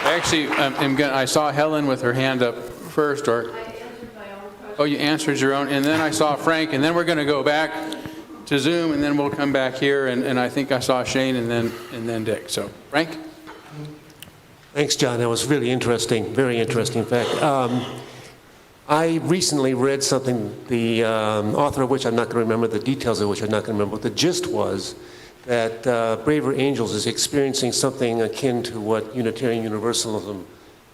Actually, I saw Helen with her hand up first, or? I answered my own question. Oh, you answered your own, and then I saw Frank, and then we're going to go back to Zoom, and then we'll come back here, and I think I saw Shane, and then Dick. So, Frank? Thanks, John. That was really interesting, very interesting fact. I recently read something, the author of which I'm not going to remember, the details of which I'm not going to remember, but the gist was that Braver Angels is experiencing something akin to what Unitarian Universalism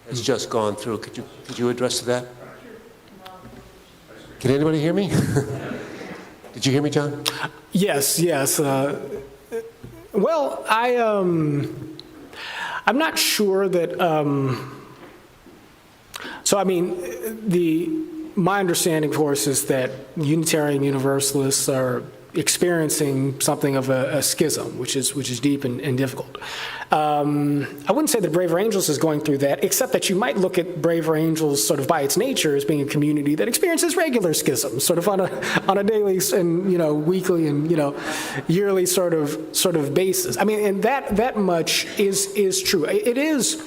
has just gone through. Could you address to that? Can anybody hear me? Did you hear me, John? Yes. Well, I'm not sure that. So I mean, my understanding, of course, is that Unitarian Universalists are experiencing something of a schism, which is deep and difficult. I wouldn't say that Braver Angels is going through that, except that you might look at Braver Angels sort of by its nature as being a community that experiences regular schisms, sort of on a daily and weekly and yearly sort of basis. I mean, and that much is true. It is.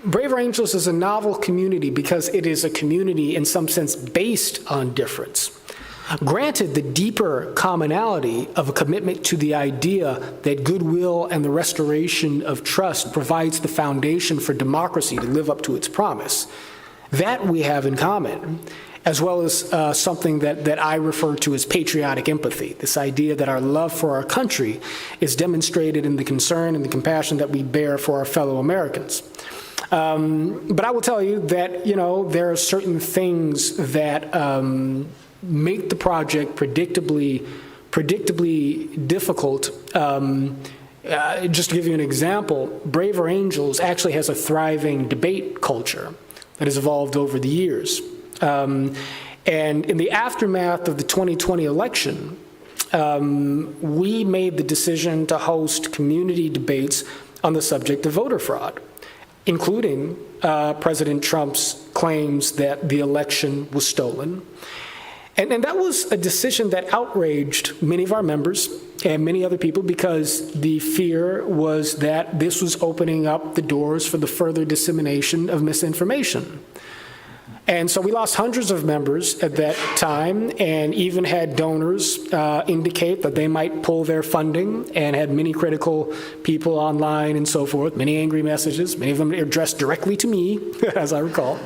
Braver Angels is a novel community because it is a community in some sense based on difference. Granted, the deeper commonality of a commitment to the idea that goodwill and the restoration of trust provides the foundation for democracy to live up to its promise, that we have in common, as well as something that I refer to as patriotic empathy, this idea that our love for our country is demonstrated in the concern and the compassion that we bear for our fellow Americans. But I will tell you that, there are certain things that make the project predictably difficult. Just to give you an example, Braver Angels actually has a thriving debate culture that has evolved over the years. And in the aftermath of the 2020 election, we made the decision to host community debates on the subject of voter fraud, including President Trump's claims that the election was stolen. And that was a decision that outraged many of our members and many other people because the fear was that this was opening up the doors for the further dissemination of misinformation. And so we lost hundreds of members at that time and even had donors indicate that they might pull their funding and had many critical people online and so forth, many angry messages, many of them addressed directly to me, as I recall.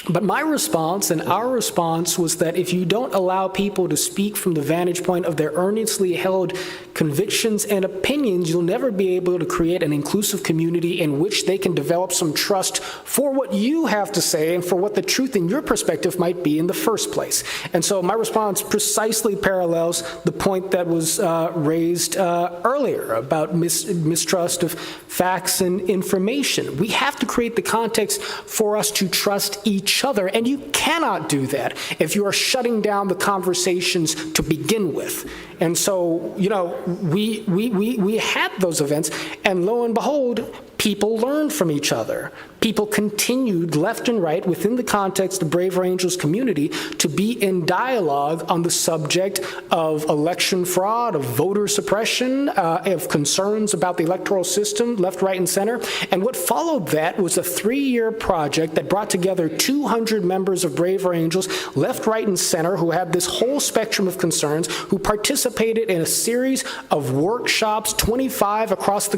But my response and our response was that if you don't allow people to speak from the vantage point of their earnestly held convictions and opinions, you'll never be able to create an inclusive community in which they can develop some trust for what you have to say and for what the truth in your perspective might be in the first place. And so my response precisely parallels the point that was raised earlier about mistrust of facts and information. We have to create the context for us to trust each other, and you cannot do that if you are shutting down the conversations to begin with. And so, we had those events, and lo and behold, people learned from each other. People continued left and right within the context of Brave Angels community to be in dialogue on the subject of election fraud, of voter suppression, of concerns about the electoral system, left, right, and center. And what followed that was a 3-year project that brought together 200 members of Brave Angels, left, right, and center, who had this whole spectrum of concerns, who participated in a series of workshops, 26 across the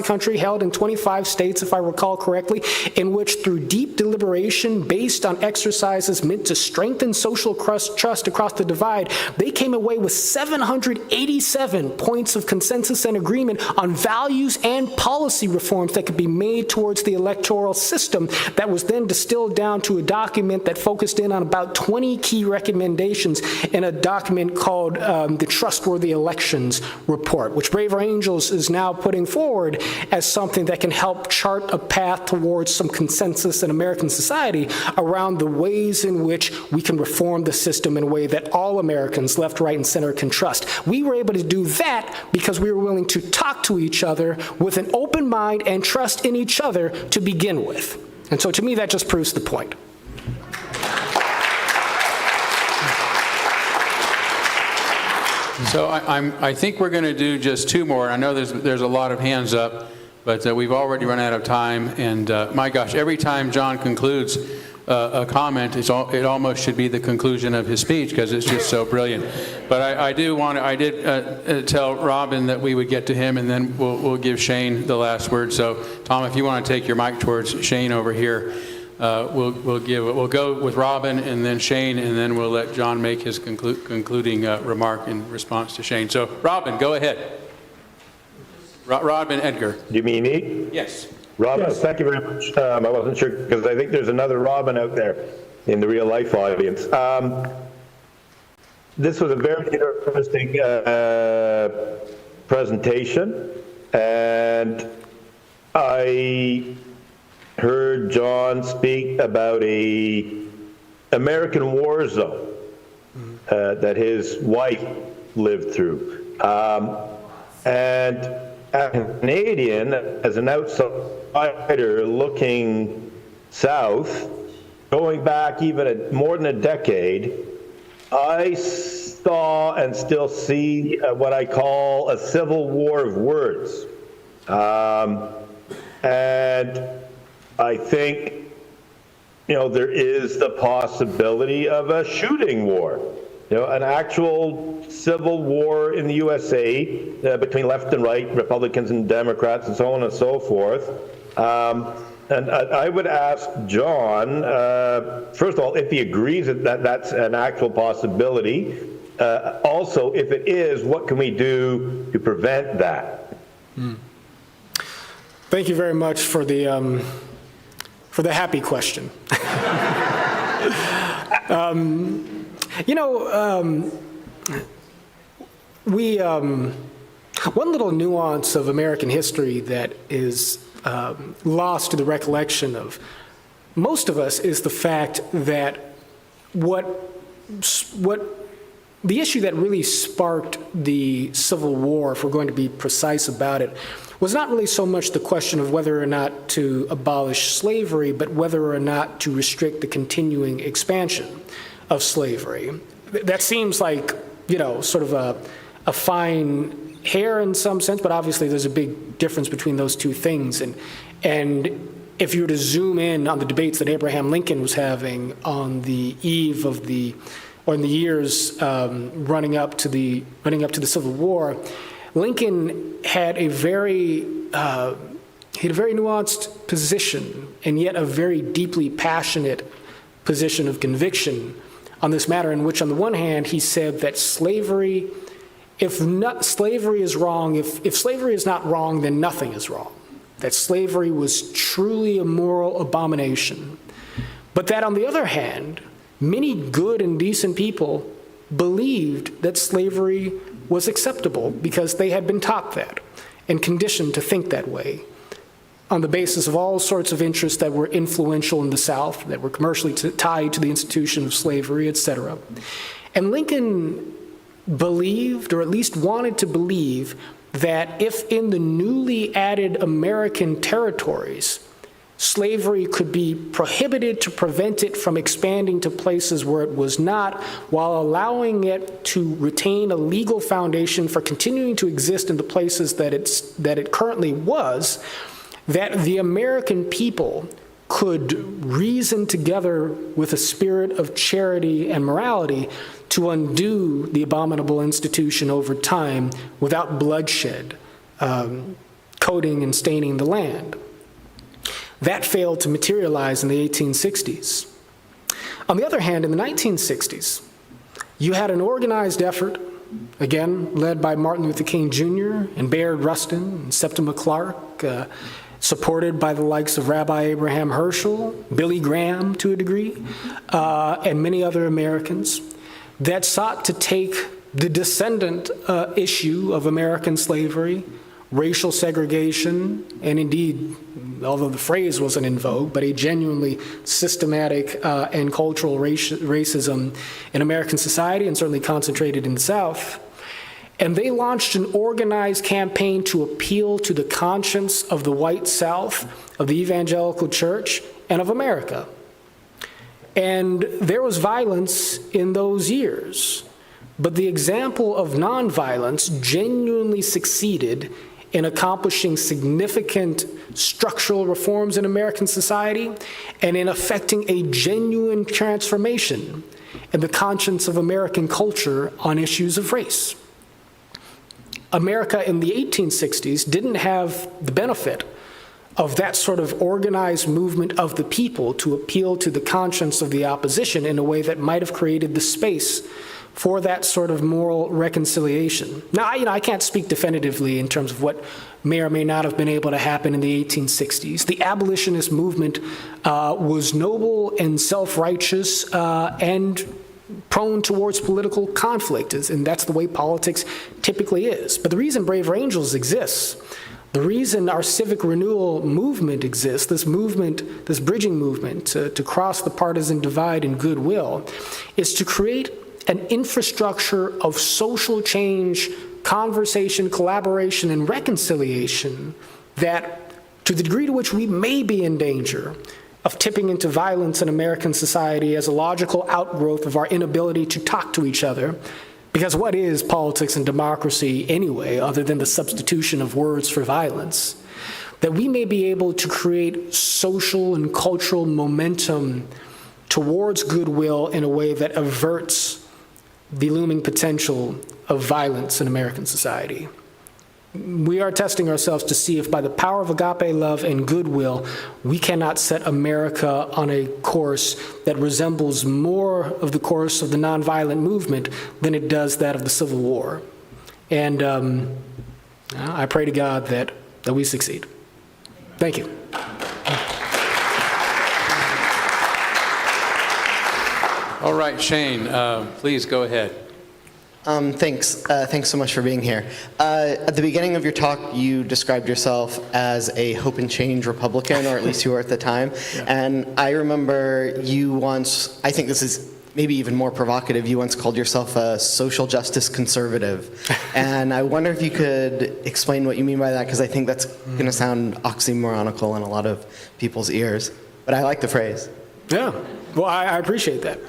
country, held in 25 states, if I recall correctly, in which through deep deliberation based on exercises meant to strengthen social trust across the divide, they came away with 787 points of consensus and agreement on values and policy reforms that could be made towards the electoral system. That was then distilled down to a document that focused in on about 20 key recommendations in a document called the Trustworthy Elections Report, which Braver Angels is now putting forward as something that can help chart a path towards some consensus in American society around the ways in which we can reform the system in a way that all Americans, left, right, and center, can trust. We were able to do that because we were willing to talk to each other with an open mind and trust in each other to begin with. And so to me, that just proves the point. So I think we're going to do just 2 more. I know there's a lot of hands up, but we've already run out of time. And my gosh, every time John concludes a comment, it almost should be the conclusion of his speech because it's just so brilliant. But I did tell Robin that we would get to him, and then we'll give Shane the last word. So Tom, if you want to take your mic towards Shane over here. We'll go with Robin and then Shane, and then we'll let John make his concluding remark in response to Shane. So, Robin, go ahead. Robin Edgar. Do you mean me? Yes. Robin, yes. Thank you very much. I wasn't sure because I think there's another Robin out there in the real life audience. This was a very interesting presentation, and I heard John speak about a American war zone that his wife lived through. And as a Canadian, as an outsider looking south, going back even more than a decade, I saw and still see what I call a civil war of words. And I think, there is the possibility of a shooting war, an actual civil war in the USA between left and right, Republicans and Democrats, and so on and so forth. And I would ask John, first of all, if he agrees that that's an actual possibility. Also, if it is, what can we do to prevent that? Thank you very much for the happy question. One little nuance of American history that is lost to the recollection of most of us is the fact that what the issue that really sparked the Civil War, if we're going to be precise about it, was not really so much the question of whether or not to abolish slavery, but whether or not to restrict the continuing expansion of slavery. That seems like, sort of a fine hair in some sense, but obviously there's a big difference between those two things. And if you were to zoom in on the debates that Abraham Lincoln was having on the eve of or in the years running up to the Civil War, Lincoln had a very nuanced position, and yet a very deeply passionate position of conviction on this matter, in which, on the one hand, he said that slavery, if slavery is wrong, if slavery is not wrong, then nothing is wrong. That slavery was truly a moral abomination. But that, on the other hand, many good and decent people believed that slavery was acceptable because they had been taught that and conditioned to think that way on the basis of all sorts of interests that were influential in the South, that were commercially tied to the institution of slavery, etc. And Lincoln believed, or at least wanted to believe, that if in the newly added American territories, slavery could be prohibited to prevent it from expanding to places where it was not, while allowing it to retain a legal foundation for continuing to exist in the places that it currently was, that the American people could reason together with a spirit of charity and morality to undo the abominable institution over time without bloodshed, coating and staining the land. That failed to materialize in the 1860s. On the other hand, in the 1960s, you had an organized effort, again, led by Martin Luther King Jr. and Bayard Rustin and Septima Clark, supported by the likes of Rabbi Abraham Herschel, Billy Graham to a degree, and many other Americans, that sought to take the descendant issue of American slavery, racial segregation, and indeed, although the phrase wasn't in vogue, but a genuinely systematic and cultural racism in American society, and certainly concentrated in the South. And they launched an organized campaign to appeal to the conscience of the white South, of the evangelical church, and of America. And there was violence in those years, but the example of nonviolence genuinely succeeded in accomplishing significant structural reforms in American society and in effecting a genuine transformation in the conscience of American culture on issues of race. America in the 1860s didn't have the benefit of that sort of organized movement of the people to appeal to the conscience of the opposition in a way that might have created the space for that sort of moral reconciliation. Now, I can't speak definitively in terms of what may or may not have been able to happen in the 1860s. The abolitionist movement was noble and self-righteous and prone towards political conflict, and that's the way politics typically is. But the reason Braver Angels exists, the reason our civic renewal movement exists, this bridging movement to cross the partisan divide in goodwill, is to create an infrastructure of social change, conversation, collaboration, and reconciliation that, to the degree to which we may be in danger of tipping into violence in American society as a logical outgrowth of our inability to talk to each other, because what is politics and democracy anyway, other than the substitution of words for violence, that we may be able to create social and cultural momentum towards goodwill in a way that averts the looming potential of violence in American society. We are testing ourselves to see if by the power of agape love and goodwill, we cannot set America on a course that resembles more of the course of the nonviolent movement than it does that of the Civil War. And I pray to God that we succeed. Thank you. All right, Shane, please go ahead. Thanks so much for being here. At the beginning of your talk, you described yourself as a hope and change Republican, or at least you were at the time. Yeah. And I remember you once, I think this is maybe even more provocative, you once called yourself a social justice conservative. And I wonder if you could explain what you mean by that, because I think that's going to sound oxymoronical in a lot of people's ears. But I like the phrase. Yeah, well, I appreciate that.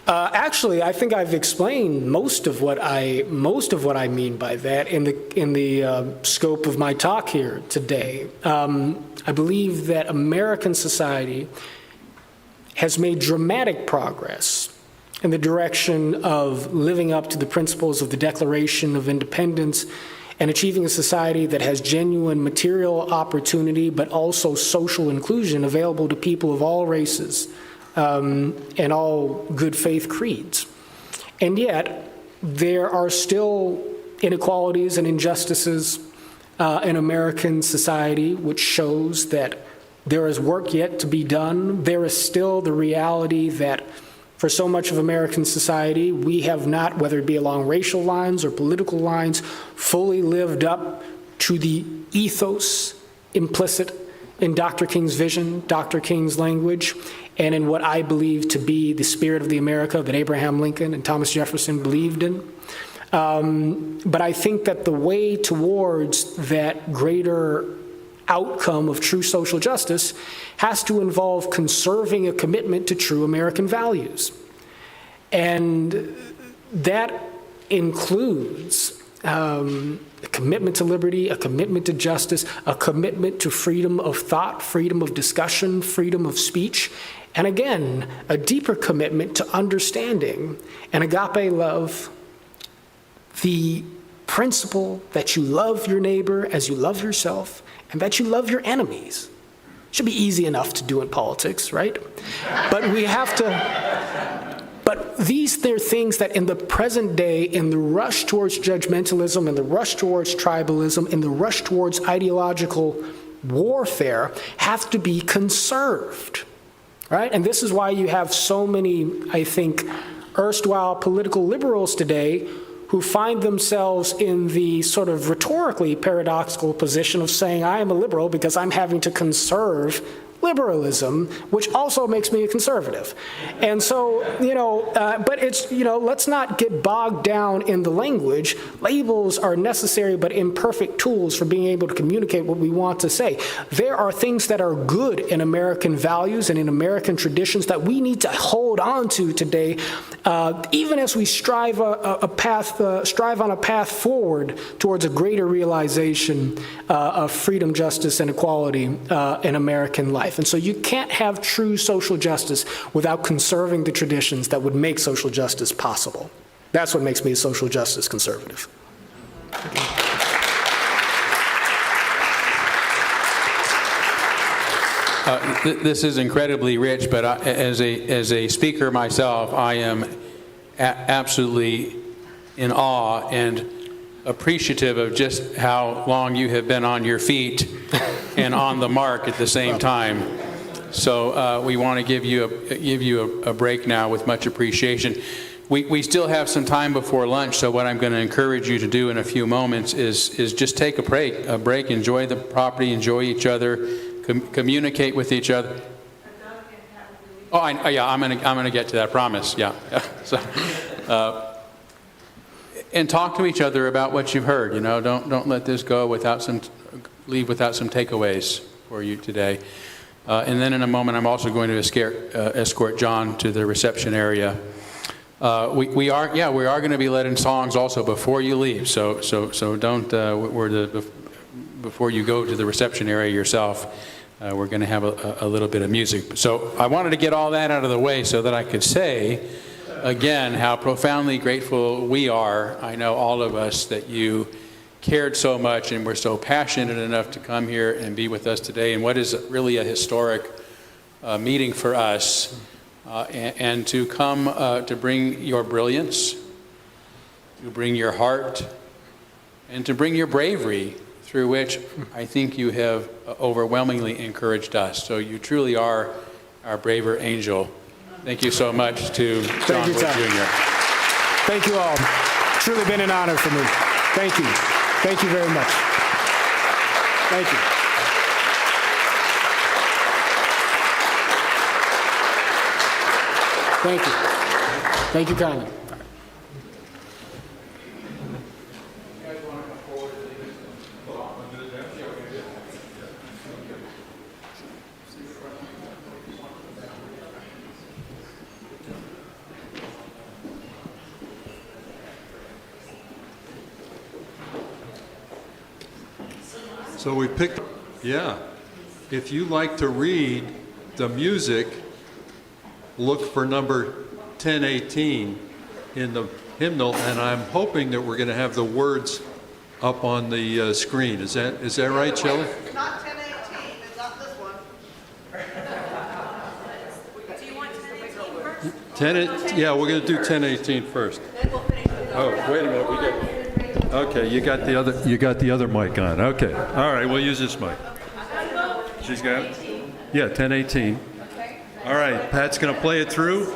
Actually, I think I've explained most of what I mean by that in the scope of my talk here today. I believe that American society has made dramatic progress in the direction of living up to the principles of the Declaration of Independence and achieving a society that has genuine material opportunity, but also social inclusion available to people of all races. And all good faith creeds. And yet, there are still inequalities and injustices in American society, which shows that there is work yet to be done. There is still the reality that for so much of American society, we have not, whether it be along racial lines or political lines, fully lived up to the ethos implicit in Dr. King's vision, Dr. King's language, and in what I believe to be the spirit of the America that Abraham Lincoln and Thomas Jefferson believed in. But I think that the way towards that greater outcome of true social justice has to involve conserving a commitment to true American values. And that includes a commitment to liberty, a commitment to justice, a commitment to freedom of thought, freedom of discussion, freedom of speech, and again, a deeper commitment to understanding and agape love, the principle that you love your neighbor as you love yourself and that you love your enemies. Should be easy enough to do in politics, right? But we have to, but they're things that in the present day, in the rush towards judgmentalism, in the rush towards tribalism, in the rush towards ideological warfare, have to be conserved, right? And this is why you have so many, I think, erstwhile political liberals today who find themselves in the sort of rhetorically paradoxical position of saying, I am a liberal because I'm having to conserve liberalism, which also makes me a conservative. And so, but it's, let's not get bogged down in the language. Labels are necessary but imperfect tools for being able to communicate what we want to say. There are things that are good in American values and in American traditions that we need to hold on to today, even as we strive on a path forward towards a greater realization of freedom, justice, and equality in American life. And so you can't have true social justice without conserving the traditions that would make social justice possible. That's what makes me a social justice conservative. This is incredibly rich, but as a speaker myself, I am absolutely in awe and appreciative of just how long you have been on your feet and on the mark at the same time. So we want to give you a break now with much appreciation. We still have some time before lunch, so what I'm going to encourage you to do in a few moments is just take a break, enjoy the property, enjoy each other, communicate with each other. I'm going to get to that, promise. Yeah. So. And talk to each other about what you've heard. Don't let this go leave without some takeaways for you today. And then in a moment, I'm also going to escort John to the reception area. We are going to be led in songs also before you leave. So don't before you go to the reception area yourself. We're going to have a little bit of music. So I wanted to get all that out of the way so that I could say again how profoundly grateful we are, I know all of us, that you cared so much and were so passionate enough to come here and be with us today in what is really a historic meeting for us, and to come to bring your brilliance, to bring your heart, and to bring your bravery, through which I think you have overwhelmingly encouraged us. So you truly are our braver angel. Thank you so much to John Wood Jr. Thank you all. Truly been an honor for me. Thank you. Thank you very much. Thank you. Thank you. Thank you kindly. So we picked, if you like to read the music, look for number 1018 in the hymnal, and I'm hoping that we're going to have the words up on the screen. Is that right, Shelley? It's not 1018, it's not this one. Do you want 1018 first? Yeah, we're going to do 1018 first. Then we'll finish with Oh, wait a minute. Okay, you got the other mic on. Okay. All right, we'll use this mic. She's got it? Yeah, 1018. All right, Pat's going to play it through.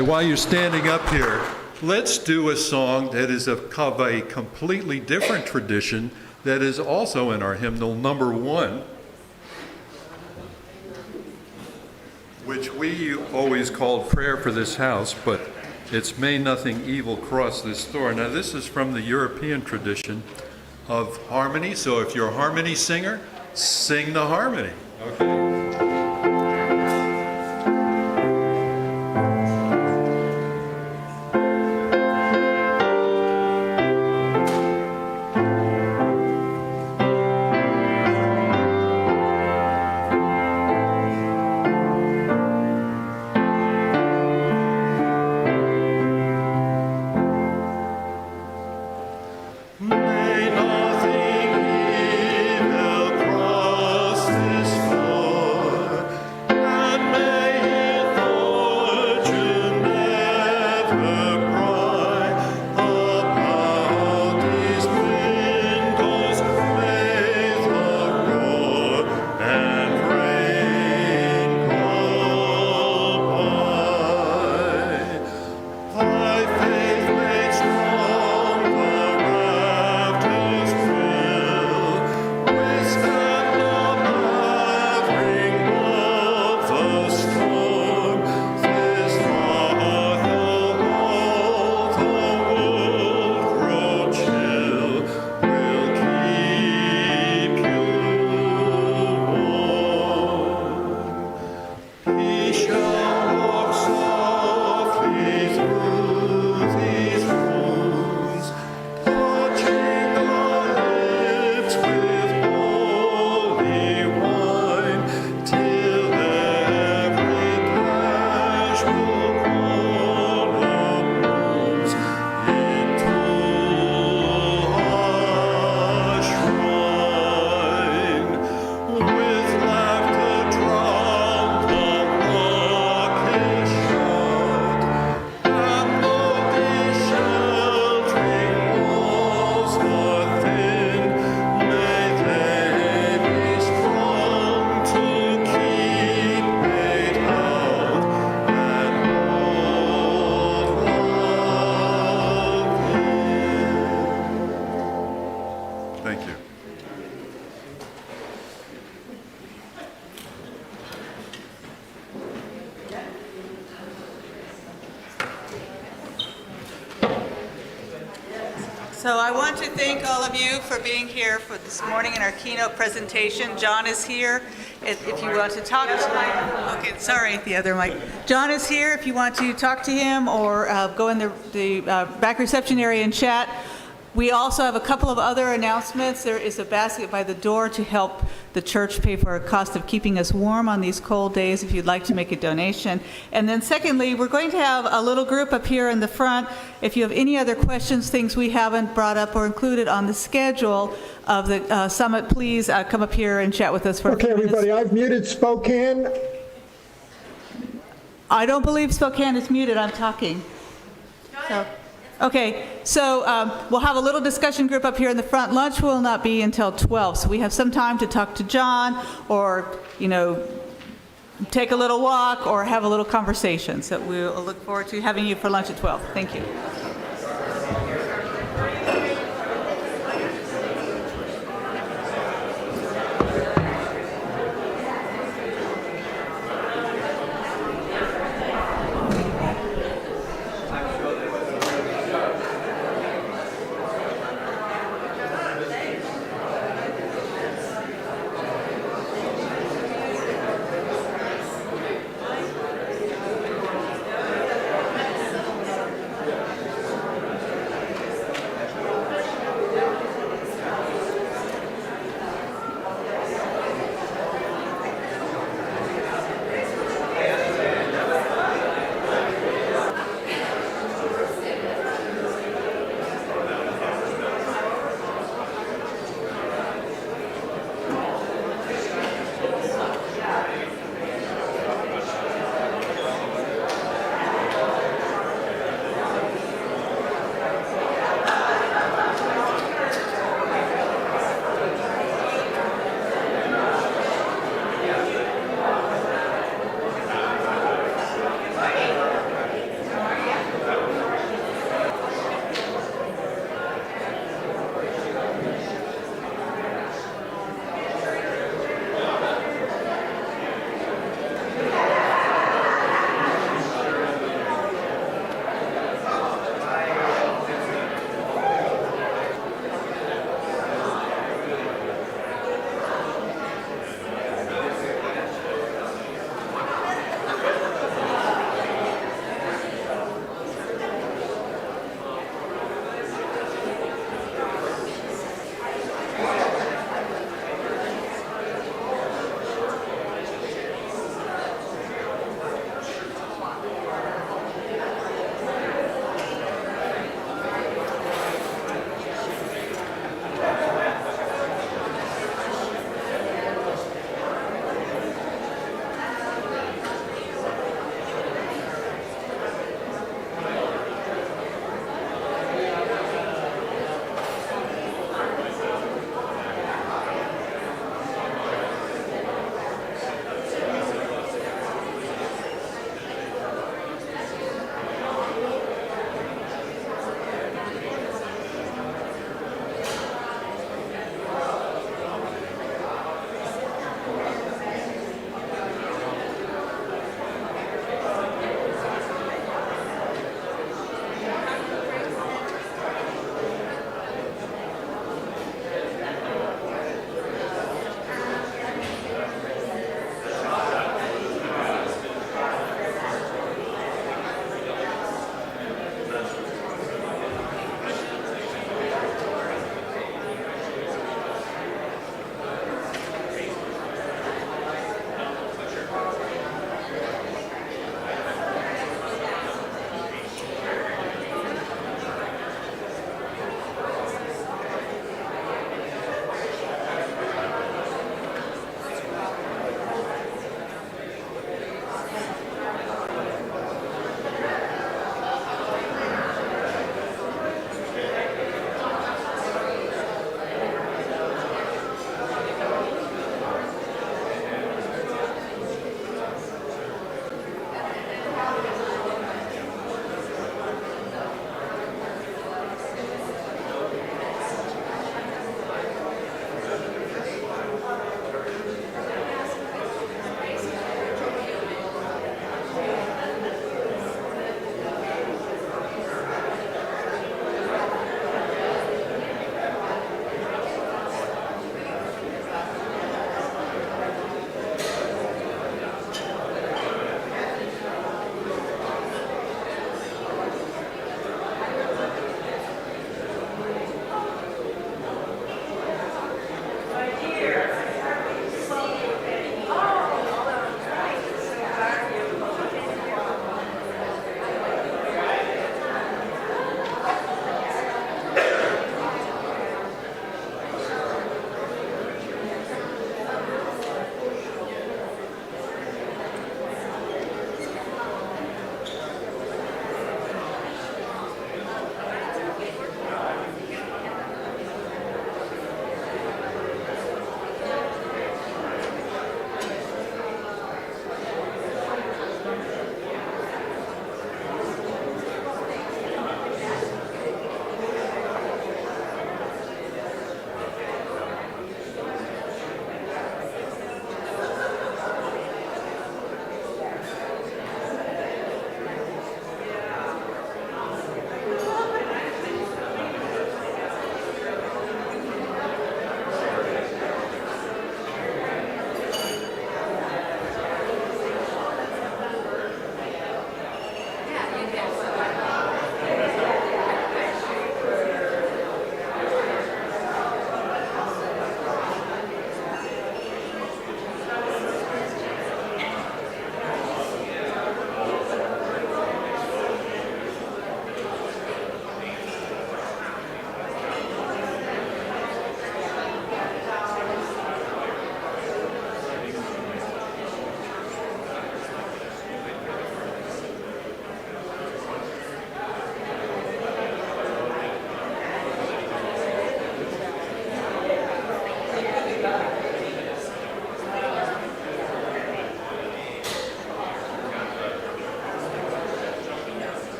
right, while you're standing up here, let's do a song that is of a completely different tradition that is also in our hymnal, number 1, which we always called Prayer for This House, but it's May Nothing Evil Cross This Door. Now, this is from the European tradition of harmony, so if you're a harmony singer, sing the harmony. Okay. So I want to thank all of you for being here for this morning in our keynote presentation. John is here if you want to talk to him. Okay, sorry, the other mic. John is here if you want to talk to him or go in the back reception area and chat. We also have a couple of other announcements. There is a basket by the door to help the church pay for a cost of keeping us warm on these cold days if you'd like to make a donation. And then secondly, we're going to have a little group up here in the front. If you have any other questions, things we haven't brought up or included on the schedule of the summit, please come up here and chat with us for a few minutes. Okay, everybody, I've muted Spokane. I don't believe Spokane is muted. I'm talking. So. Okay, so we'll have a little discussion group up here in the front. Lunch will not be until 12, so we have some time to talk to John or, take a little walk or have a little conversation. So we'll look forward to having you for lunch at 12. Thank you.